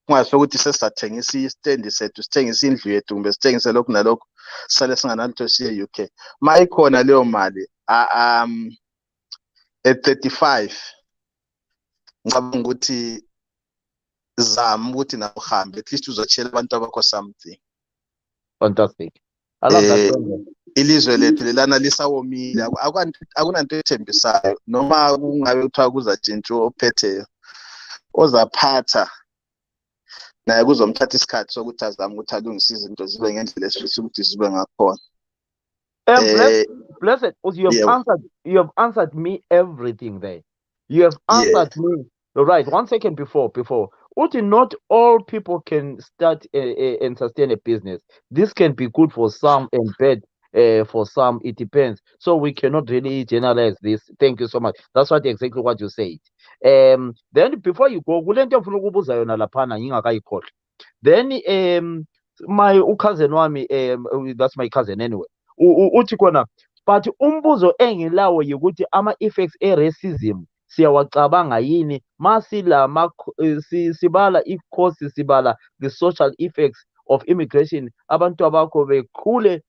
kungaso ukuthi sesizathengisa istand sethu, sithengisa indlu yethu kumbe sithengise lokhu nalokhu sale singanalutho siye UK. Mayikhona leyo mali at 35 ngicabanga ukuthi zama ukuthi nawe uhambe, at least uzotshela abantu abakho something. Fantastic. I love that angle. Ilizwe lethu lelana lisawomile, akunanto ethembisayo, noma kungabe kuthiwa kuzatshintsha ophetheyo ozaphatha naye kuzomthatha isikhathi sokuthi azame ukuthi alungise izinto zibe ngendlela esifisa ukuthi zibe ngakhona. Blessed, you have answered me everything there. You have answered me. Right, 1 second before. Uti, not all people can start and sustain a business. This can be good for some and bad for some. It depends. So we cannot really generalize this. Thank you so much. That's exactly what you said. Then before you go, then my cousin wami, that's my cousin anyway. Uthi kona, but umbuzo engilawo yukuthi ama-effects e-racism siyawacabanga yini masila sibala i-cost, sibala the social effects of immigration, abantu abakho bekhule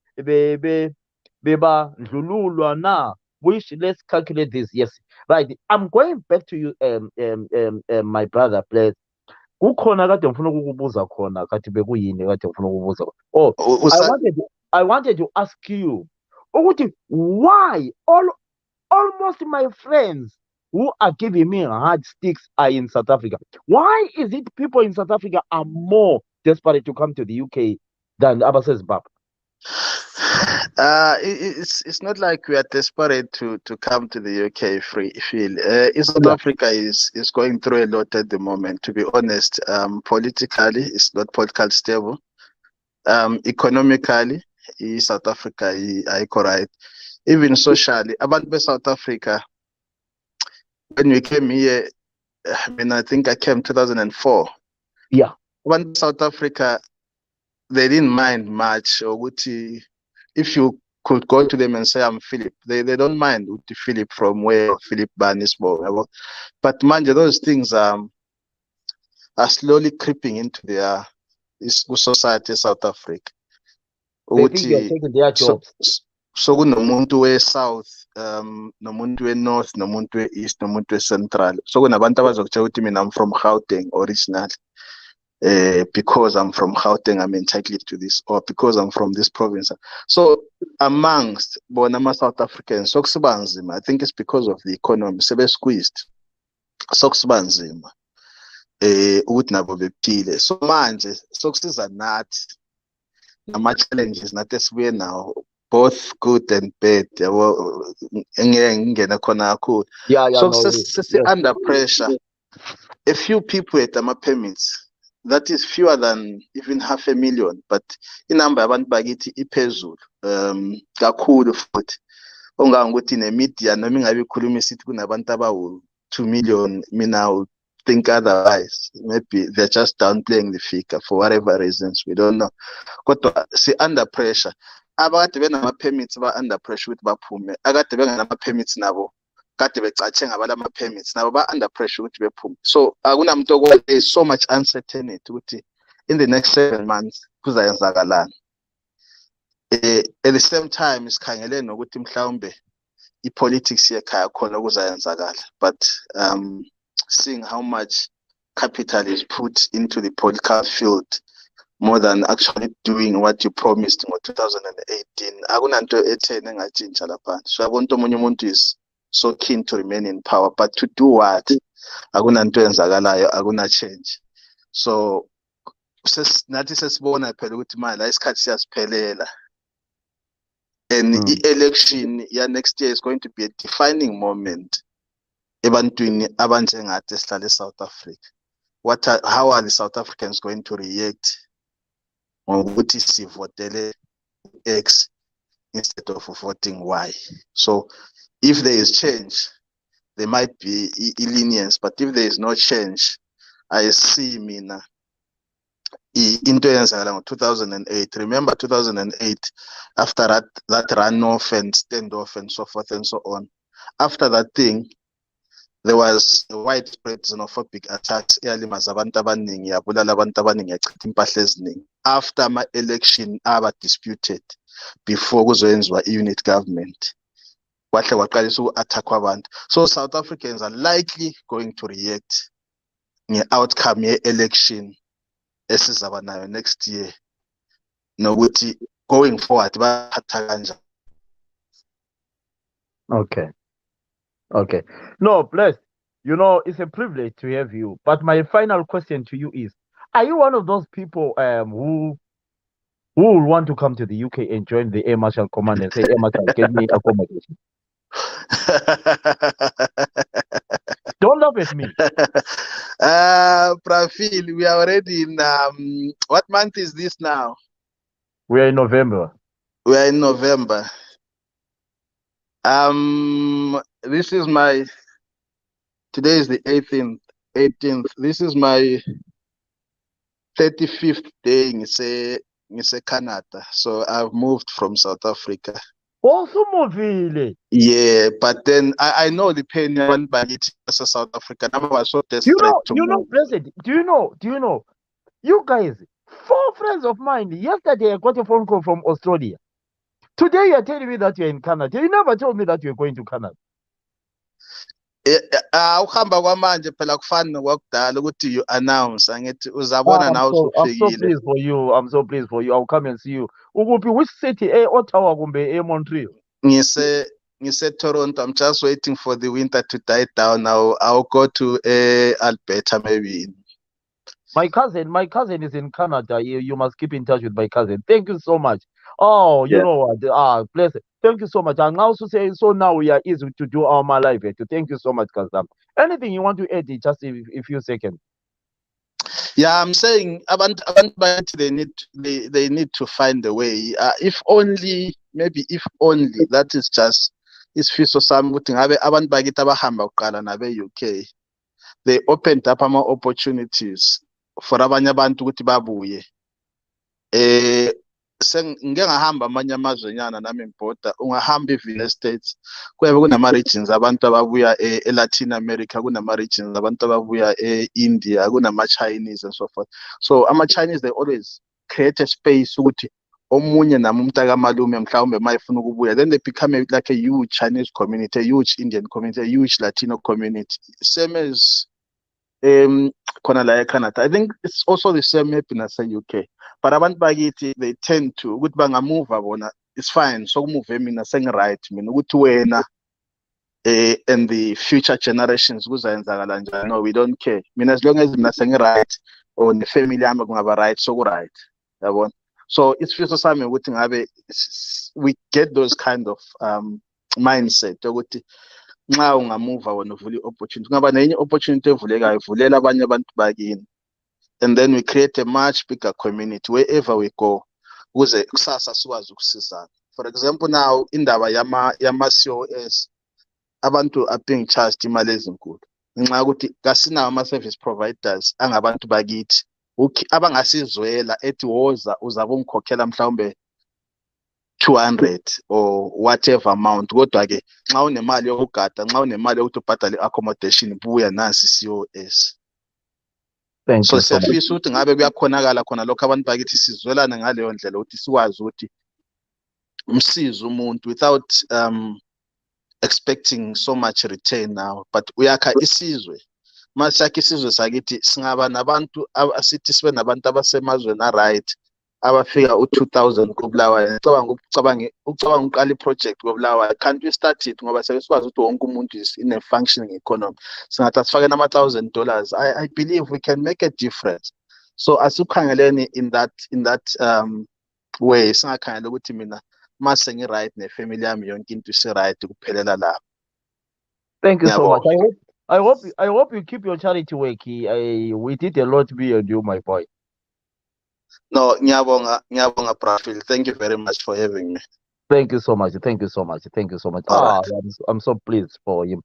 bebandlululwa na, which let's calculate this. Yes, right. I'm going back to you, my brother, please. Kukhona kade ngifuna ukukubuza khona kade bekuyini kade ngifuna ukukubuza. I wanted to ask you ukuthi why almost my friends who are giving me hard sticks are in South Africa. Why is it people in South Africa are more desperate to come to the UK than Zimbabwe? It's not like we are desperate to come to the UK. South Africa is going through a lot at the moment, to be honest. Politically, it's not politically stable. Economically, South Africa is correct. Even socially, about South Africa, when we came here, I think I came 2004. Yeah. When South Africa, they didn't mind much. Or if you could go to them and say, I'm Philip, they don't mind Philip from where, Philip Banisbo. But man, those things are slowly creeping into their society, South Africa. They think they're taking their jobs. So kunomuntu we-south, nomuntu we-north, nomuntu we-east, nomuntu we-central. So kunabantu abazokutshela ukuthi mina I'm from Gauteng originally. Because I'm from Gauteng, I'm entitled to this, or because I'm from this province. So amongst bonama South Africans, sokusibanzima, I think it's because of the economy, sebe squeezed. Sokusibanzima. Ukuthi nabo bephile. So manje sokusiza nathi nama challenges nathi esibuye now, both good and bad. So under pressure. A few people at my permits. That is fewer than even 500,000, but in number abantu bakithi iphezulu kakhulu futhi ongangokuthi ne media noma ingabe ikhuluma isithi kunabantu abawu 2 million, mina think otherwise. Maybe they're just downplaying the figure for whatever reasons, we don't know. Kodwa si under pressure, abakade benama permits ba under pressure ukuthi baphume, akade benganama permits nabo kade becatshe ngabalama permits nabo ba under pressure ukuthi bephume. So akunamuntu there is so much uncertainty ukuthi in the next 7 months kuzayenzakalani. At the same time isikhangele nokuthi mhlawumbe ipolitics yekhaya khona kuzayenzakala, but seeing how much capital is put into the political field more than actually doing what you promised in 2018, akunanto ethene engatshintsha lapha. So abantu omunye umuntu is so keen to remain in power, but to do what? Akunanto enzakalayo, akuna change. So nathi sesibona phela ukuthi manje la isikhathi siyasiphelela, and the-election next year is going to be a defining moment ebantwini abanjengathi esihlala eSouth Africa. how are the South Africans going to react ngokuthi sivotele X instead of voting Y? So if there is change, there might be lenience, but if there is no change, I see mina into eyenzakala ngo-2008. Remember 2008, after that runoff and standoff and so forth and so on. After that thing, there was a widespread xenophobic attacks eyalimaza abantu abaningi, yabulala abantu abaningi, yachitha impahla eziningi. After ama-election aba disputed before kuzoyenziwa i-unit government, kwahle kwaqalisa uku-attackwa abantu. So South Africans are likely going to react nge-outcome ye-election esizaba nayo next year, nokuthi going forward baphatha kanjani. Okay. No, Bless, you know, it's a privilege to have you. But my final question to you is, are you one of those people who will want to come to the UK and join the Air Marshal Command and say, Air Marshal, get me accommodation? Don't laugh at me. Prafil, we are already in, what month is this now? We are in November. We are in November. This is today is the 18th. This is my 35th day in Canada. So I've moved from South Africa. Also movile. Yeah, but then I know the pain by it as a South African. I was so desperate to move. President, do you know, you guys, 4 friends of mine, yesterday I got a phone call from Australia. Today you're telling me that you're in Canada. You never told me that you're going to Canada. Ukuhamba kwamanje phela kufana nokwakudala ukuthi you announce angithi uzabona nawe usufikile. I'm so pleased for you. I'll come and see you. Ukuphi, which city? Ottawa kumbe Montreal? Ngise Toronto. I'm just waiting for the winter to die down now. I'll go to Alberta maybe. My cousin is in Canada. You must keep in touch with my cousin. Thank you so much. Oh, you know what? Bless it. Thank you so much. And also say, so now we are easy to do our live. Thank you so much, Kazam. Anything you want to add? Just a few seconds. Yeah, I'm saying they need to find a way. If only that is just isifiso sami ukuthi ngabe abantu bakithi abahamba uqala nabe UK, they opened up ama opportunities for abanye abantu ukuthi babuye. Ngeke ngahamba amanye amazwenyana nami ngibhoda, ungahamba i-Village States, kuyabe kunama-regions abantu ababuya e-Latin America, kunama-regions abantu ababuya e-India, kunama-Chinese and so forth. So ama-Chinese, they always create a space ukuthi omunye nami umntakamalume mhlawumbe mayefuna ukubuya, then they become like a huge Chinese community, a huge Indian community, a huge Latino community, same as khona la eCanada. I think it's also the same maybe nase-UK. But abantu bakithi, they tend to ukuthi bangamove bona, it's fine. So move mina sengi-right mina ukuthi wena and the future generations kuzayenzakala njani. No, we don't care. Mina as long as mina sengi-right or ne-family yami kungaba right, so ku-right. Yabona? So it's fiso sami ukuthi ngabe we get those kind of mindset ukuthi nxa ungamuva wena uvula i-opportunity, kungaba nenye opportunity evulekayo, vulela abanye abantu bakini. And then we create a much bigger community wherever we go. Ukuze kusasa sikwazi ukusizana. For example, now indaba yama-COS, abantu are being charged imali ezinkulu. Nxa ukuthi kasinawo ama-service providers angabantu bakithi abangasizwela ethi woza uzabe ungikhokhela mhlawumbe 200 or whatever amount. Kodwa ke nxa unemali yokugada, nxa unemali yokuthi ubhadale accommodation, buya nansi COS. So siyafisa ukuthi ngabe kuyakhonakala khona lokho abantu bakithi sizwelane ngaleyo ndlela ukuthi sikwazi ukuthi umsize umuntu without expecting so much return now, but uyakha isizwe. Masakhe isizwe sakithi singaba nabantu asithi sibe nabantu abasemazweni right abafika u-2000 kuBulawayo. Ucabanga uqala i-project kuBulawayo, can't we start it ngoba sikwazi ukuthi wonke umuntu is in a functioning economy. Singathi asifake nama-$1,000. I believe we can make a difference. So asukhangeleni in that way, singakhangela ukuthi mina mase ngi-right ne-family yami yonke into isi-right kuphelela lapho. Thank you so much. I hope you keep your charity work. We did a lot, me and you, my boy. No, ngiyabonga, Prafil. Thank you very much for having me. Thank you so much. Thank you so much. Thank you so much. All right. I'm so pleased for him.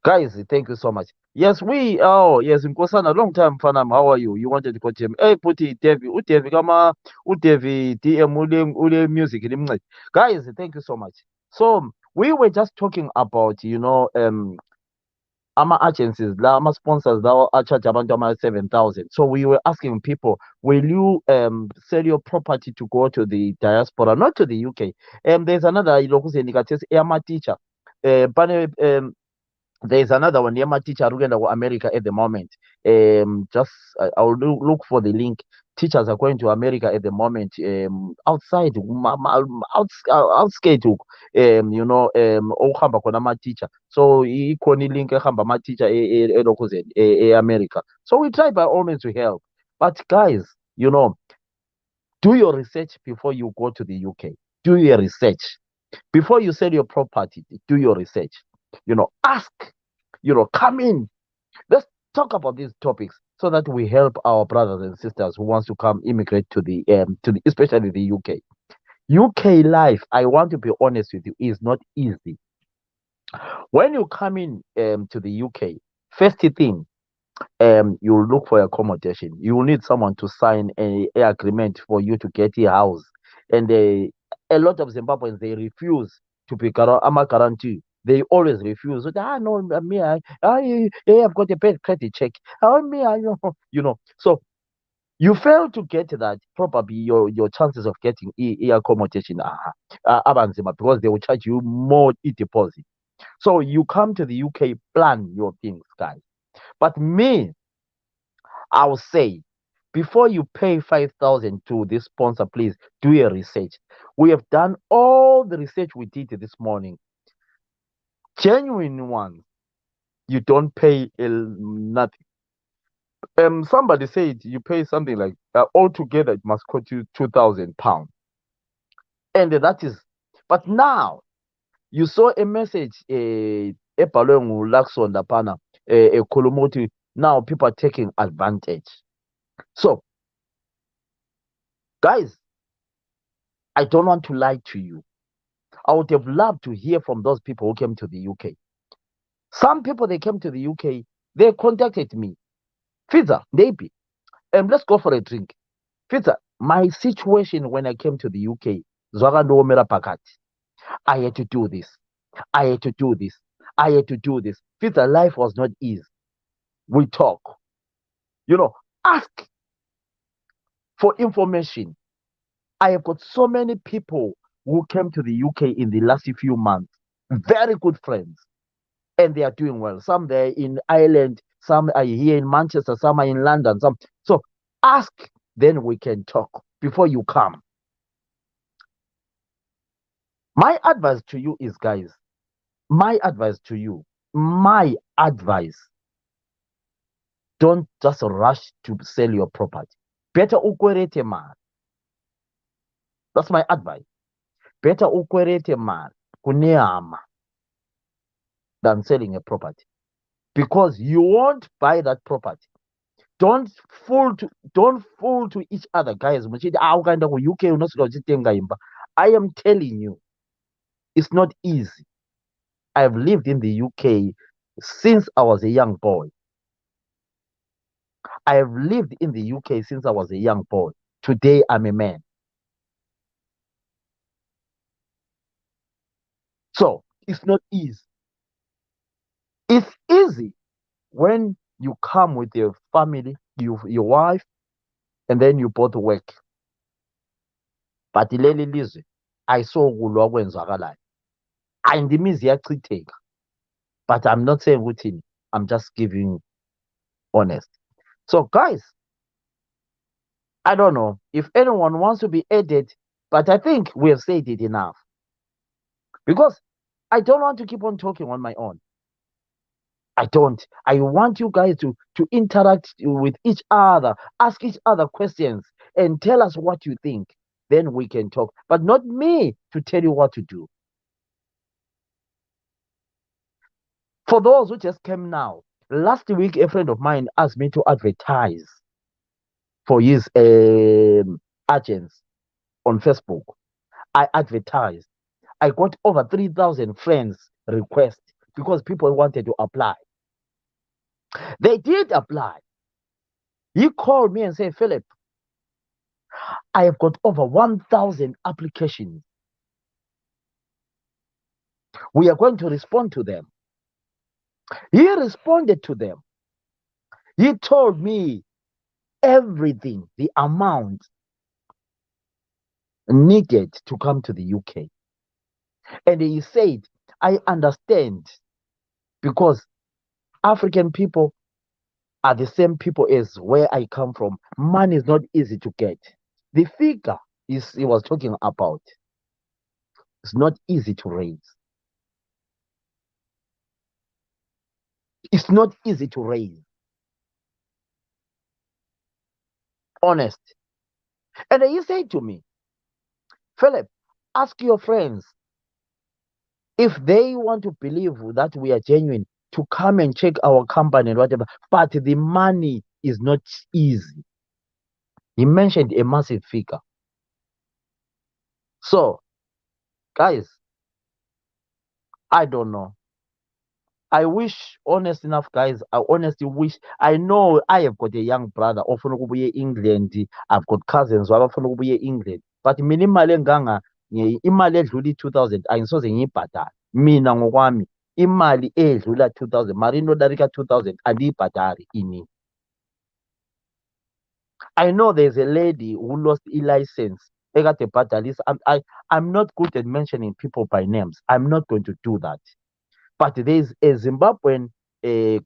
Guys, thank you so much. Yes, yes, Nkosana, long time, Fanam. How are you? You wanted to coach him. Hey, Puti, Devi, Udevi, Kama, Udevi, DM, Ule music. Guys, thank you so much. So, we were just talking about, ama-agencies la ama-sponsors lawo a-charge abantu ama-7,000. So we were asking people, will you sell your property to go to the diaspora, not to the UK? There's another lokuzeni kathesi eyama-teacher there's another one, Yama teacher Rugenda America at the moment. Just I'll look for the link. Teachers are going to America at the moment. Outside, outskate, ohamba khona ama teacher. So ikhona link ehamba ama teacher America. So we try by all means to help. But guys, do your research before you go to the UK. Do your research before you sell your property. Do your research. Ask, come in. Let's talk about these topics so that we help our brothers and sisters who wants to come immigrate to the especially the UK. UK life, I want to be honest with you, is not easy. When you come in to the UK, first thing, you look for accommodation. You will need someone to sign a agreement for you to get a house, and a lot of Zimbabweans, they refuse to be guarantee. They always refuse. No, me, I've got a bad credit check. Me, So you fail to get that. Probably your chances of getting accommodation are abanzima, because they will charge you more deposit. So you come to the UK, plan your things, guys. But me, I'll say, before you pay 5,000 to this sponsor, please do your research. We have done all the research we did this morning. Genuine ones, you don't pay nothing. Somebody said you pay something like altogether it must cost you £2,000, and that is. But now you saw a message, ebhalwe Laxon Lapana, a Kolomoti. Now people are taking advantage. So, guys, I don't want to lie to you. I would have loved to hear from those people who came to the UK. Some people, they came to the UK, they contacted me. Fiza, maybe, let's go for a drink. Fiza, my situation when I came to the UK, I had to do this. I had to do this. I had to do this. Fiza, life was not easy. We talk. Ask for information. I have got so many people who came to the UK in the last few months, very good friends, and they are doing well. Some they're in Ireland, some are here in Manchester, some are in London. So ask, then we can talk before you come. My advice to you is, guys, my advice, don't just rush to sell your property. Better ukwerete man. That's my advice. Better ukwerete man kuneama than selling a property, because you won't buy that property. Don't fool to each other, guys. I am telling you, it's not easy. I've lived in the UK since I was a young boy. I have lived in the UK since I was a young boy. Today I'm a man. So it's not easy. It's easy when you come with your family, your wife, and then you both work. But leli lizwe ayisokulwa kwenzakalayo. Ayindimizi iyachitheka. But I'm not saying ukuthi, I'm just giving honest. So guys, I don't know if anyone wants to be added, but I think we have said it enough. Because I don't want to keep on talking on my own. I don't. I want you guys to interact with each other, ask each other questions, and tell us what you think. Then we can talk. But not me to tell you what to do. For those who just came now, Last week, a friend of mine asked me to advertise for his agents on Facebook. I advertised. I got over 3,000 friends requests because people wanted to apply. They did apply. He called me and said, Philip, I have got over 1,000 applications. We are going to respond to them. He responded to them. He told me everything, the amount needed to come to the UK. And he said, I understand because African people are the same people as where I come from. Money is not easy to get. The figure he was talking about is not easy to raise. It's not easy to raise. Honest. And he said to me, Philip, ask your friends if they want to believe that we are genuine to come and check our company and whatever, but the money is not easy. He mentioned a massive figure. So, guys, I don't know. I wish, honest enough, guys, I honestly wish, I know I have got a young brother, often ukubuye England, I've got cousins, wabafuna ukubuye England, but mina imali enganga, imali edlula i-2,000, angisoze ngiyibhadale. Mina ngokwami, imali edlula 2,000, mara inodarika 2,000, andiyibhadali ini. I know there's a lady who lost a license. I'm not good at mentioning people by names. I'm not going to do that. But there's a Zimbabwean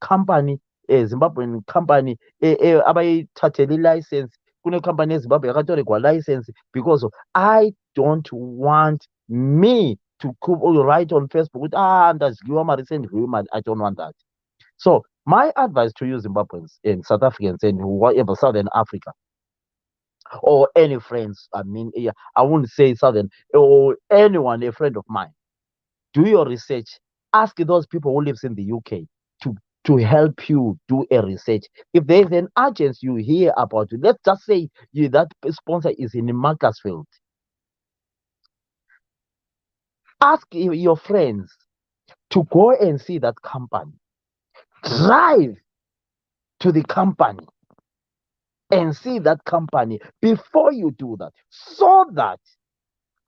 company, abayithathele license. Kune company eZimbabwe yakatorerwa license because I don't want me to write on Facebook with ndadliwa mari sendidliwe imali. I don't want that. So my advice to you Zimbabweans and South Africans and whatever Southern Africa or any friends, I mean, I wouldn't say Southern or anyone, a friend of mine, do your research. Ask those people who lives in the UK to help you do a research. If there's an agent you hear about, let's just say that sponsor is in Macclesfield. Ask your friends to go and see that company. Drive to the company and see that company before you do that, so that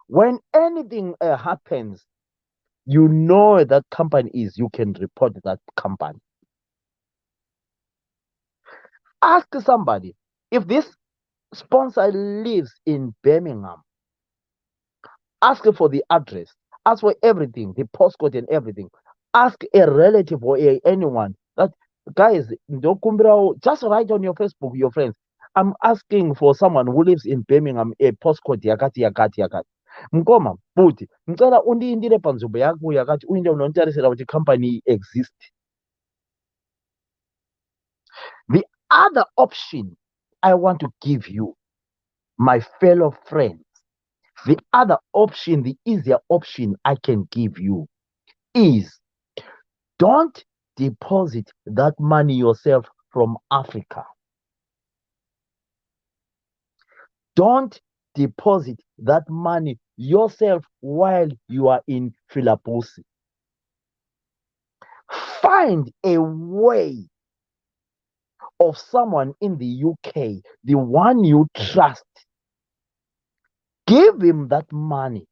when anything happens, you know where that company is, you can report that company. Ask somebody if this sponsor lives in Birmingham. Ask for the address. Ask for everything, the postcode and everything. Ask a relative or anyone that, guys, just write on your Facebook, your friends, I'm asking for someone who lives in Birmingham, a postcode yakati. Mkoma, buti, ngicela undiyindile panzubo yakho yakati uyinde unontarisela ukuthi company exists. The other option I want to give you, my fellow friends, the other option, the easier option I can give you is don't deposit that money yourself from Africa. Don't deposit that money yourself while you are in Philadelphia. Find a way of someone in the UK, the one you trust. Give him that money.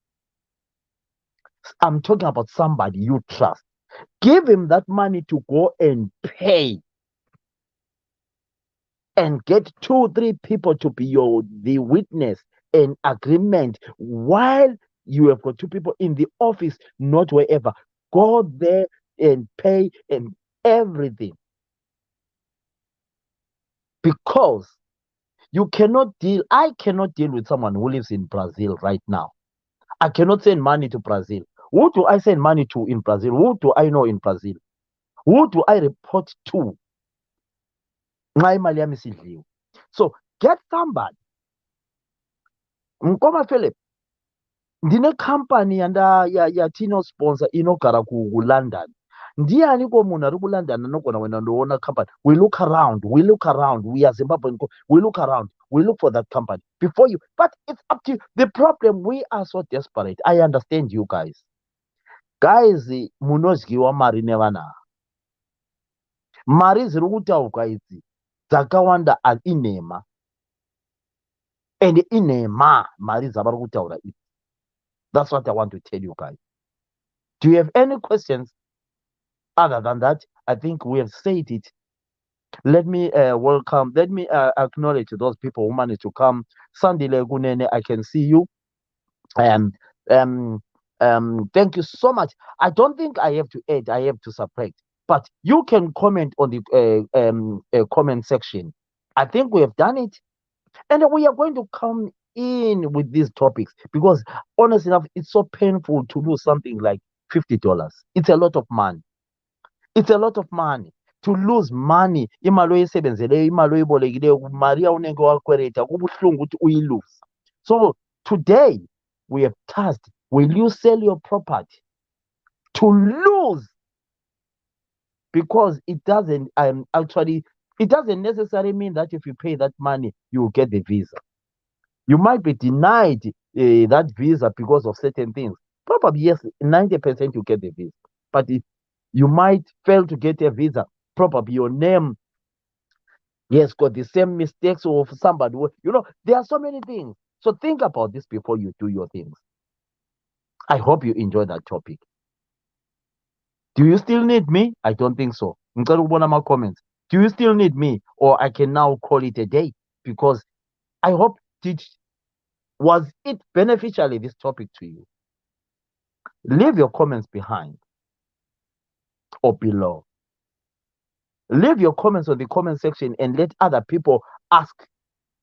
I'm talking about somebody you trust. Give him that money to go and pay. And get 2-3 people to be the witness and agreement while you have got 2 people in the office, not wherever. Go there and pay and everything. Because you cannot deal, I cannot deal with someone who lives in Brazil right now. I cannot send money to Brazil. Who do I send money to in Brazil? Who do I know in Brazil? Who do I report to? So get somebody. Mkoma Philip, ndine company yanda ya Tino sponsor inogara ku London. Ndianiko munhu ari kuLondon anogona kuenda ndoona company. We look around, we are Zimbabwean, we look around, we look for that company before you. But it's up to you. The problem, we are so desperate. I understand you guys. Guys, munodyiwa mari nevana. Mari dziri kutaurwa idzi dzakawanda inhema. And inhema mari dzavari kutaura idzi. That's what I want to tell you guys. Do you have any questions? Other than that, I think we have said it. Let me acknowledge those people who managed to come. Sandile Gunene, I can see you. Thank you so much. I don't think I have to add, I have to subtract. But you can comment on the comment section. I think we have done it. And we are going to come in with these topics because honestly enough, it's so painful to lose something like $50. It's a lot of money. It's a lot of money. To lose money, imali oyisebenzeleyo, imali oyibolekileyo, mari yaunenge wakwereta, kubuhlungu ukuthi uyilose. So today we have tasked, will you sell your property to lose? Because it doesn't it doesn't necessarily mean that if you pay that money, you will get the visa. You might be denied that visa because of certain things. Probably, yes, 90% you get the visa. But if you might fail to get a visa, probably your name, yes, got the same mistakes of somebody. There are so many things. So think about this before you do your things. I hope you enjoy that topic. Do you still need me? I don't think so. Comments. Do you still need me? Or I can now call it a day? Because I hope was it beneficially this topic to you? Leave your comments behind or below. Leave your comments on the comment section and let other people ask.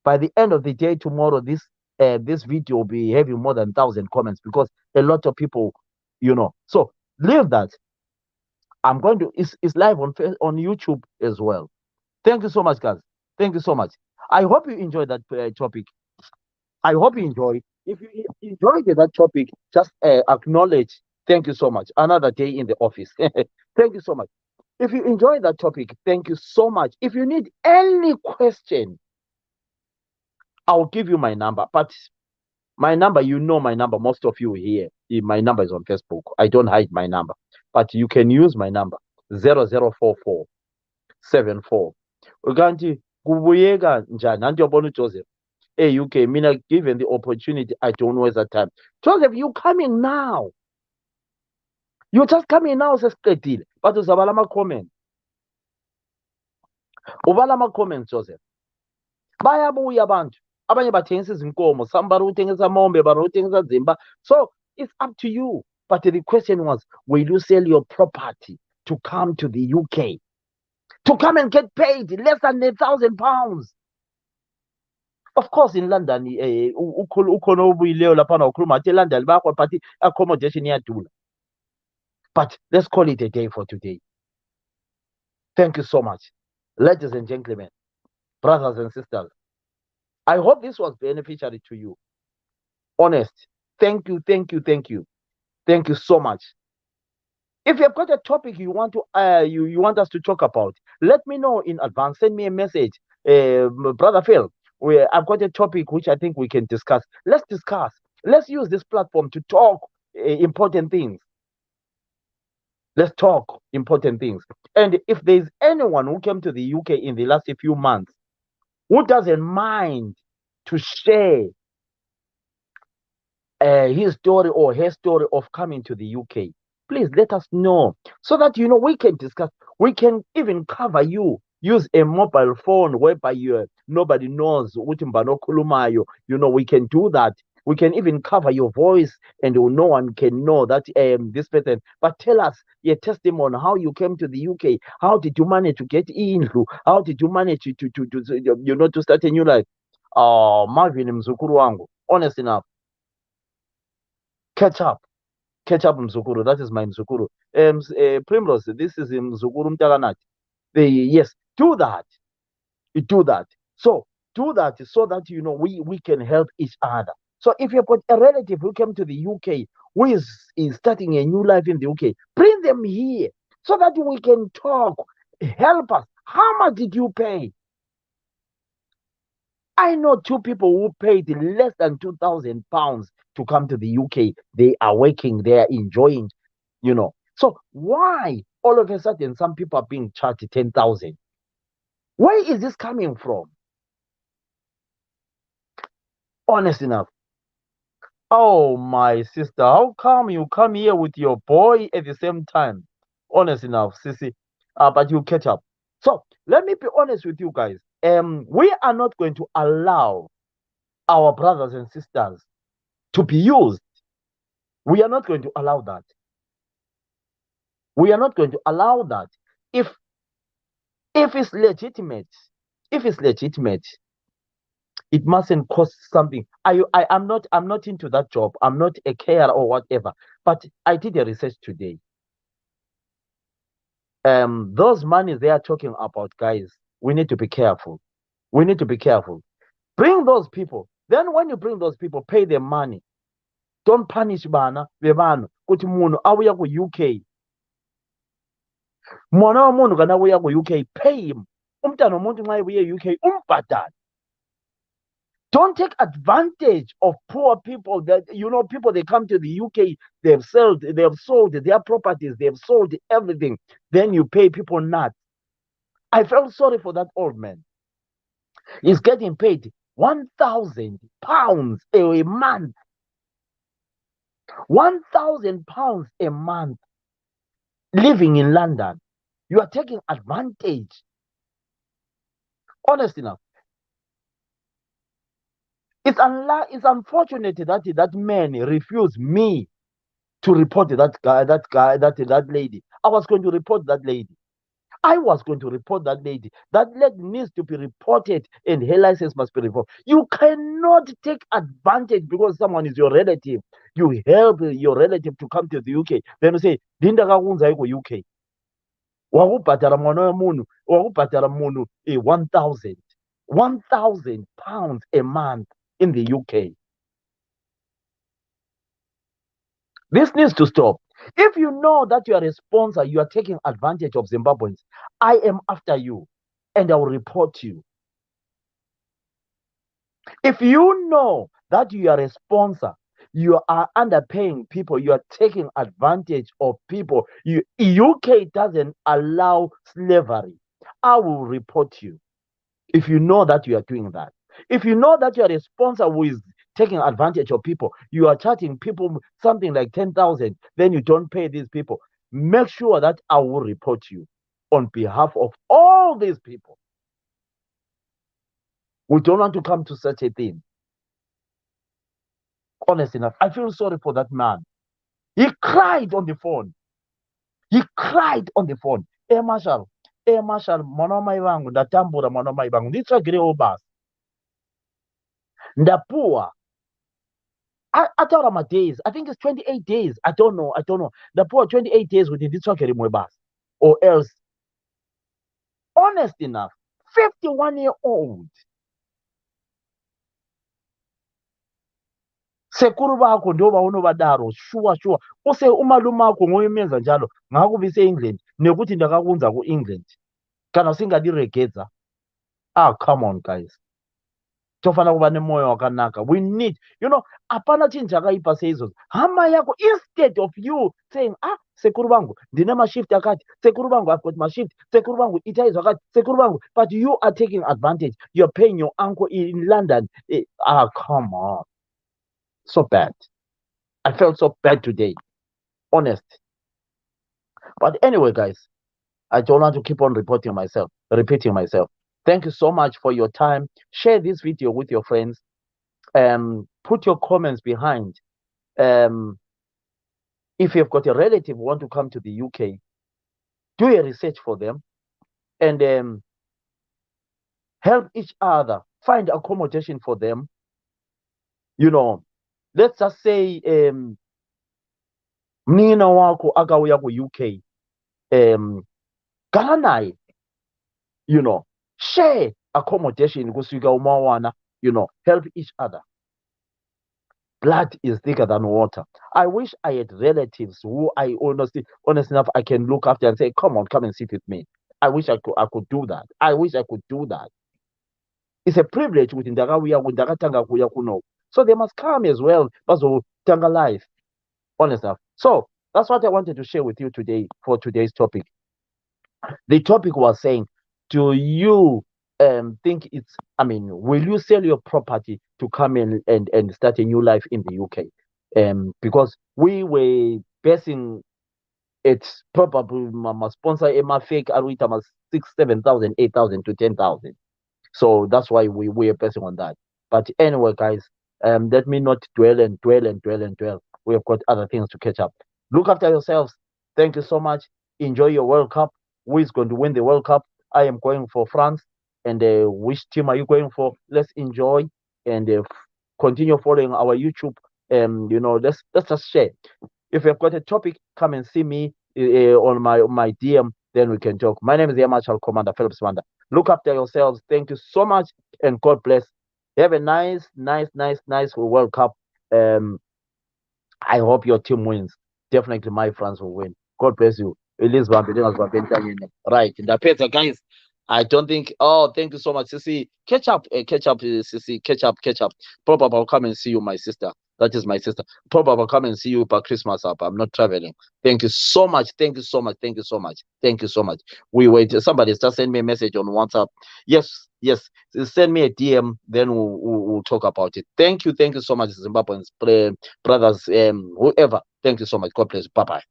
By the end of the day tomorrow, this video will be having more than 1,000 comments because a lot of people, So leave that. I'm going to. It's live on YouTube as well. Thank you so much, guys. Thank you so much. I hope you enjoyed that topic. I hope you enjoyed. If you enjoyed that topic, just acknowledge. Thank you so much. Another day in the office. Thank you so much. If you enjoyed that topic, thank you so much. If you need any question, I'll give you my number. But my number, my number. Most of you here, my number is on Facebook. I don't hide my number. But you can use my number, 0044 74. Uganti kubuyeka njani? Antiyobona Joseph. Hey, UK, mina given the opportunity, I don't waste that time. Joseph, you coming now. You just coming now, sesiqedile. But uzabala ama-comment. Ubala ama-comment, Joseph. Bayabuya abantu. Abanye bathengisa izinkomo. Some baruthengisa mombe, baruthengisa zimba. So it's up to you. But the question was, will you sell your property to come to the UK? To come and get paid less than £1,000. Of course, in London, accommodation. But let's call it a day for today. Thank you so much. Ladies and gentlemen, brothers and sisters, I hope this was beneficial to you. Honest. Thank you, thank you, thank you. Thank you so much. If you've got a topic you want to you want us to talk about, let me know in advance. Send me a message, Brother Phil. I've got a topic which I think we can discuss. Let's discuss. Let's use this platform to talk important things. Let's talk important things. And if there's anyone who came to the UK in the last few months who doesn't mind to share his story or her story of coming to the UK, please let us know so that we can discuss. We can even cover you. Use a mobile phone whereby nobody knows. We can do that. We can even cover your voice and no one can know that this person. But tell us your testimony, how you came to the UK. How did you manage to get in? How did you manage to start a new life? Marvin Mzukuru wangu. Honest enough. Catch up Mzukuru. That is my Mzukuru. Primrose, this is Mzukuru Mtaganati. Yes, do that. Do that. So do that so that we can help each other. So if you've got a relative who came to the UK who is starting a new life in the UK, bring them here so that we can talk. Help us. How much did you pay? I know 2 people who paid less than £2,000 to come to the UK. They are working, they are enjoying, So why all of a sudden some people are being charged 10,000? Where is this coming from? Honest enough. Oh, my sister, how come you come here with your boy at the same time? Honest enough, Sissy. But you catch up. So let me be honest with you guys. We are not going to allow our brothers and sisters to be used. We are not going to allow that. We are not going to allow that. If it's legitimate, it mustn't cost something. I'm not into that job. I'm not a carer or whatever. But I did a research today. Those monies they are talking about, guys, we need to be careful. We need to be careful. Bring those people. Then when you bring those people, pay them money. Don't punish bana bebano kuti munhu auya ku UK. Mwana wa munhu kana uya ku UK, pay him. Umntana womuntu nxa uye UK umbhadale. Don't take advantage of poor people that, people, they come to the UK, they've sold their properties, they've sold everything. Then you pay people not. I felt sorry for that old man. He's getting paid £1,000 a month. £1,000 a month living in London. You are taking advantage. Honest enough. It's unfortunate that man refused me to report that lady. I was going to report that lady. That lady needs to be reported and her license must be revoked. You cannot take advantage because someone is your relative. You help your relative to come to the UK. Then you say, Dinda kakunza iko UK. Wakubhadala mwana womunhu, wakubhadala munhu £1,000 a month in the UK. This needs to stop. If you know that you are a sponsor, you are taking advantage of Zimbabweans, I am after you and I will report you. If you know that you are a sponsor, you are underpaying people, you are taking advantage of people. UK doesn't allow slavery. I will report you if you know that you are doing that. If you know that you are a sponsor who is taking advantage of people, you are charging people something like 10,000, then you don't pay these people. Make sure that I will report you on behalf of all these people. We don't want to come to such a thing. Honest enough, I feel sorry for that man. He cried on the phone. Marshall, mwana mai vangu ndatambura mwana mai vangu nditsvagirewo basa. Ndapuwa. Ataura my days. I think it's 28 days. I don't know. Ndapuwa 28 days with nditsvagire rimwe basa. Or else. Honest enough, 51-year-old. Sekuru vako ndo vaunovadaro shuwa. Use umalume ako ngoyemeza njalo ngakubise England nekuti ndakakunza ku-England kana usingadiregedza. Come on guys. Tofana kuva nemoyo wakanaka. We need, apana chinhu chakaipa seizvozvo. Hama yako, instead of you saying, sekuru vangu ndine mashift akati, sekuru vangu I've got mashift, sekuru vangu itai zvakati, sekuru vangu, but you are taking advantage. You're paying your uncle in London. Come on. So bad. I felt so bad today. Honest. But anyway, guys, I don't want to keep on repeating myself. Thank you so much for your time. Share this video with your friends. Put your comments behind. If you've got a relative who want to come to the UK, do a research for them and help each other. Find accommodation for them. Let's just say mnina wako akauya ku UK. Gala naye. Share accommodation kusvika umawana, help each other. blood is thicker than water. I wish I had relatives who I honestly, honest enough, I can look after and say, come on, come and sit with me. I wish I could do that. I wish I could do that. It's a privilege with Ndagawiya, with Ndagatanga Kuya Kuno. So they must come as well, also Tanga life. Honest enough. So that's what I wanted to share with you today for today's topic. The topic was saying, do you think it's, I mean, will you sell your property to come in and start a new life in the UK? Because we were basing it probably my sponsor Emma fake Arwita 6, 7,000, 8,000 to 10,000. So that's why we are pressing on that. But anyway, guys, let me not dwell and dwell and dwell and dwell. We have got other things to catch up. Look after yourselves. Thank you so much. Enjoy your World Cup. Who is going to win the World Cup? I am going for France. And which team are you going for? Let's enjoy and continue following our YouTube. You know, let's just share. If you've got a topic, come and see me on my DM. Then we can talk. My name is Air Marshal Commander Phillips Wanda. Look after yourselves. Thank you so much, and God bless. Have a nice World Cup. I hope your team wins. Definitely, my France will win. God bless you. Elise Right, the guys. I don't think. Oh, thank you so much, Sissy. Catch up, Sissy. Catch up. Probably I'll come and see you, my sister. That is my sister. Probably I'll come and see you for Christmas up. I'm not traveling. Thank you so much. Thank you so much. We wait. Somebody just send me a message on WhatsApp. Yes. Send me a DM. Then we'll talk about it. Thank you so much, Zimbabweans, brothers, whoever. Thank you so much. God bless you. Bye bye.